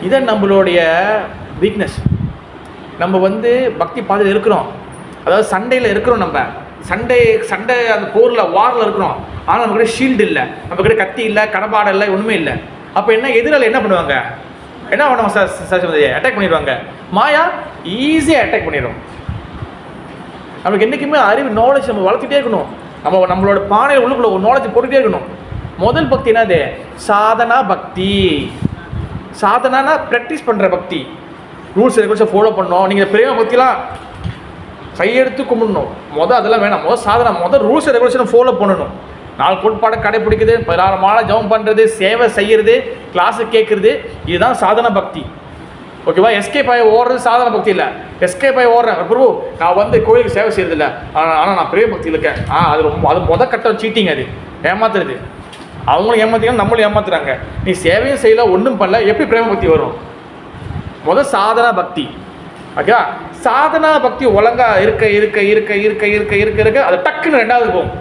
[SPEAKER 3] இதை நம்மளுடைய வீக்னஸ். நம்ம வந்து பக்தி பாதையில் இருக்கிறோம், அதாவது சண்டையில் இருக்கிறோம். நம்ம சண்டை அந்த போரில் வாரில் இருக்கிறோம். ஆனால் நம்மக்கிட்ட ஷீல்டு இல்லை, நம்மக்கிட்ட கத்தி இல்லை, கடப்பாடை இல்லை, ஒன்றுமே இல்லை. அப்போ என்ன எதிரால் என்ன பண்ணுவாங்க? என்ன பண்ணுவாங்க? அட்டாக் பண்ணிடுவாங்க. மாயா ஈஸியாக அட்டாக் பண்ணிடும். நம்மளுக்கு என்றைக்குமே அறிவு, நாலேஜ் நம்ம வளர்த்துட்டே இருக்கணும். நம்மளோட பானையில் உள்ளுக்குள்ள ஒரு நாலேஜ் போட்டுகிட்டே இருக்கணும். முதல் பக்தி என்னது? சாதனா பக்தி. சாதனானா ப்ராக்டிஸ் பண்ணுற பக்தி, ரூல்ஸ் ரெகுலேஷன் ஃபாலோ பண்ணணும். நீங்கள் பிரேம பக்திலாம் கையெடுத்து கும்பிடணும். அதெல்லாம் வேணாம். சாதனா ரூல்ஸ் ரெகுலேஷன் ஃபாலோ பண்ணணும். 4 கோட்பாடை கடைப்பிடிக்குது, 16 மாலை ஜபம் பண்ணுறது, சேவை செய்கிறது, கிளாஸு கேட்குறது, இதுதான் சாதன பக்தி. ஓகேவா? எஸ்கேப் ஆகி ஓடுறது சாதன பக்தி இல்லை. எஸ்கேப் ஆகி ஓடுறேன் பிரபு, நான் வந்து கோயிலுக்கு சேவை செய்கிறது இல்லை, ஆனால் நான் பிரேம பக்தியில் இருக்கேன். அது கட்டம் சீட்டிங், அது ஏமாத்துறது. அவங்களும் ஏமாத்திக்கலாம், நம்மளும் ஏமாத்துறாங்க. நீ சேவையும் செய்யல, ஒன்றும் பண்ணல, எப்படி பிரேம பக்தி வரும்? சாதனா பக்தி. ஓகேவா? சாதனா பக்தி ஒழுங்கா இருக்க அது டக்குன்னு 2வது போகும்.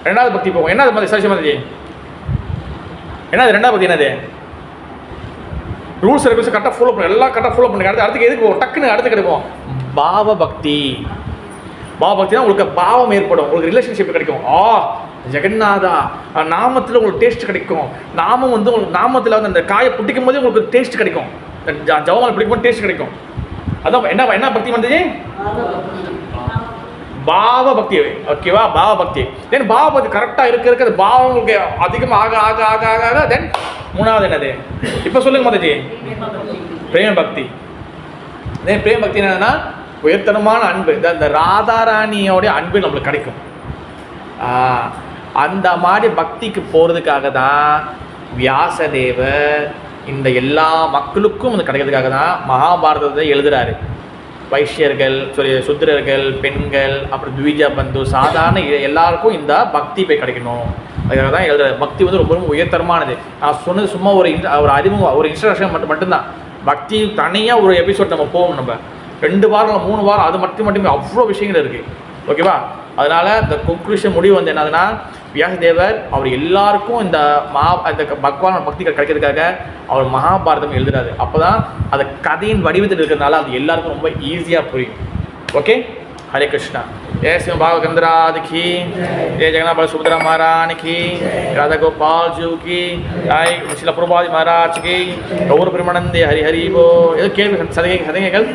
[SPEAKER 3] 2வது பக்தி போகும். என்னது மாதிரி சசி மாதிரி? என்னது 2வது பக்தி? என்னது? ரூல்ஸ் ரெகுலேஷன் கரெக்டாக ஃபாலோ பண்ணு, எல்லாம் கரெக்டாக ஃபாலோ பண்ணுங்க. அடுத்துக்கு எதுக்கு போகும்? டக்குன்னு அடுத்து கிடைக்கும் பாவ பக்தி. பாவ பக்தினா உங்களுக்கு பாவம் ஏற்படும், உங்களுக்கு ரிலேஷன்ஷிப் கிடைக்கும். ஜெகநாதா நாமத்தில் உங்களுக்கு டேஸ்ட் கிடைக்கும். நாமம் வந்து உங்களுக்கு நாமத்தில் வந்து அந்த காயை பிடிக்கும் போதே உங்களுக்கு டேஸ்ட் கிடைக்கும். ஜவமால் பிடிக்கும் போது டேஸ்ட் கிடைக்கும். அதான் என்ன பக்தி வந்தது? பாவ பக்தி. ஓகேவா? பாவ பக்தி. தென் பாவ பக்தி கரெக்டாக இருக்க அது பாவம் உங்களுக்கு அதிகமாக ஆக தென் 3வது என்னது? இப்போ சொல்லுங்க மாதாஜி. பிரேம பக்தி. தென் பிரேம பக்தி என்னன்னா உயர்தரமான அன்பு. இந்த ராதாராணியோடைய அன்பு நம்மளுக்கு கிடைக்கும். அந்த மாதிரி பக்திக்கு போகிறதுக்காக தான் வியாசதேவர் இந்த எல்லா மக்களுக்கும் அது கிடைக்கிறதுக்காக தான் மகாபாரதத்தை எழுதுகிறாரு. வைஷ்யர்கள், சுத்திரர்கள், பெண்கள், அப்புறம் துவிஜா பந்து, சாதாரண எல்லாருக்கும் இந்த பக்தி போய் கிடைக்கணும். அதுக்காக தான் எழுதுறாரு. பக்தி வந்து ரொம்ப ரொம்ப உயர்தரமானது. நான் சொன்னது சும்மா ஒரு அறிமுகம், ஒரு இன்ஸ்ட்ரக்ஷன் மட்டும்தான். பக்தி தனியாக ஒரு எபிசோட் நம்ம போவோம். நம்ம 2 வாரம் 3 வாரம் அது மட்டுமே அவ்வளோ விஷயங்கள் இருக்குது. ஓகேவா? அதனால் இந்த கன்க்ளூஷன் முடிவு வந்து என்னதுன்னா, வியாசதேவர் அவர் எல்லாருக்கும் இந்த பகவான் பக்தி கிடைக்கிறதுக்காக அவர் மகாபாரதம் எழுதுறாரு. அப்போ தான் அது கதையின் வடிவத்தில் இருக்கிறதுனால அது எல்லாருக்கும் ரொம்ப ஈஸியாக புரியும். ஓகே? हरे कृष्णा। जय श्री भागवत की, जय जगन्नाथ बल सुभद्रा महाराज की, राधा गोपाल जी की, जय श्रील प्रभुपाद महाराज की, गौर प्रेमानंदे हरि हरि बोल। केल्वी सदगे कल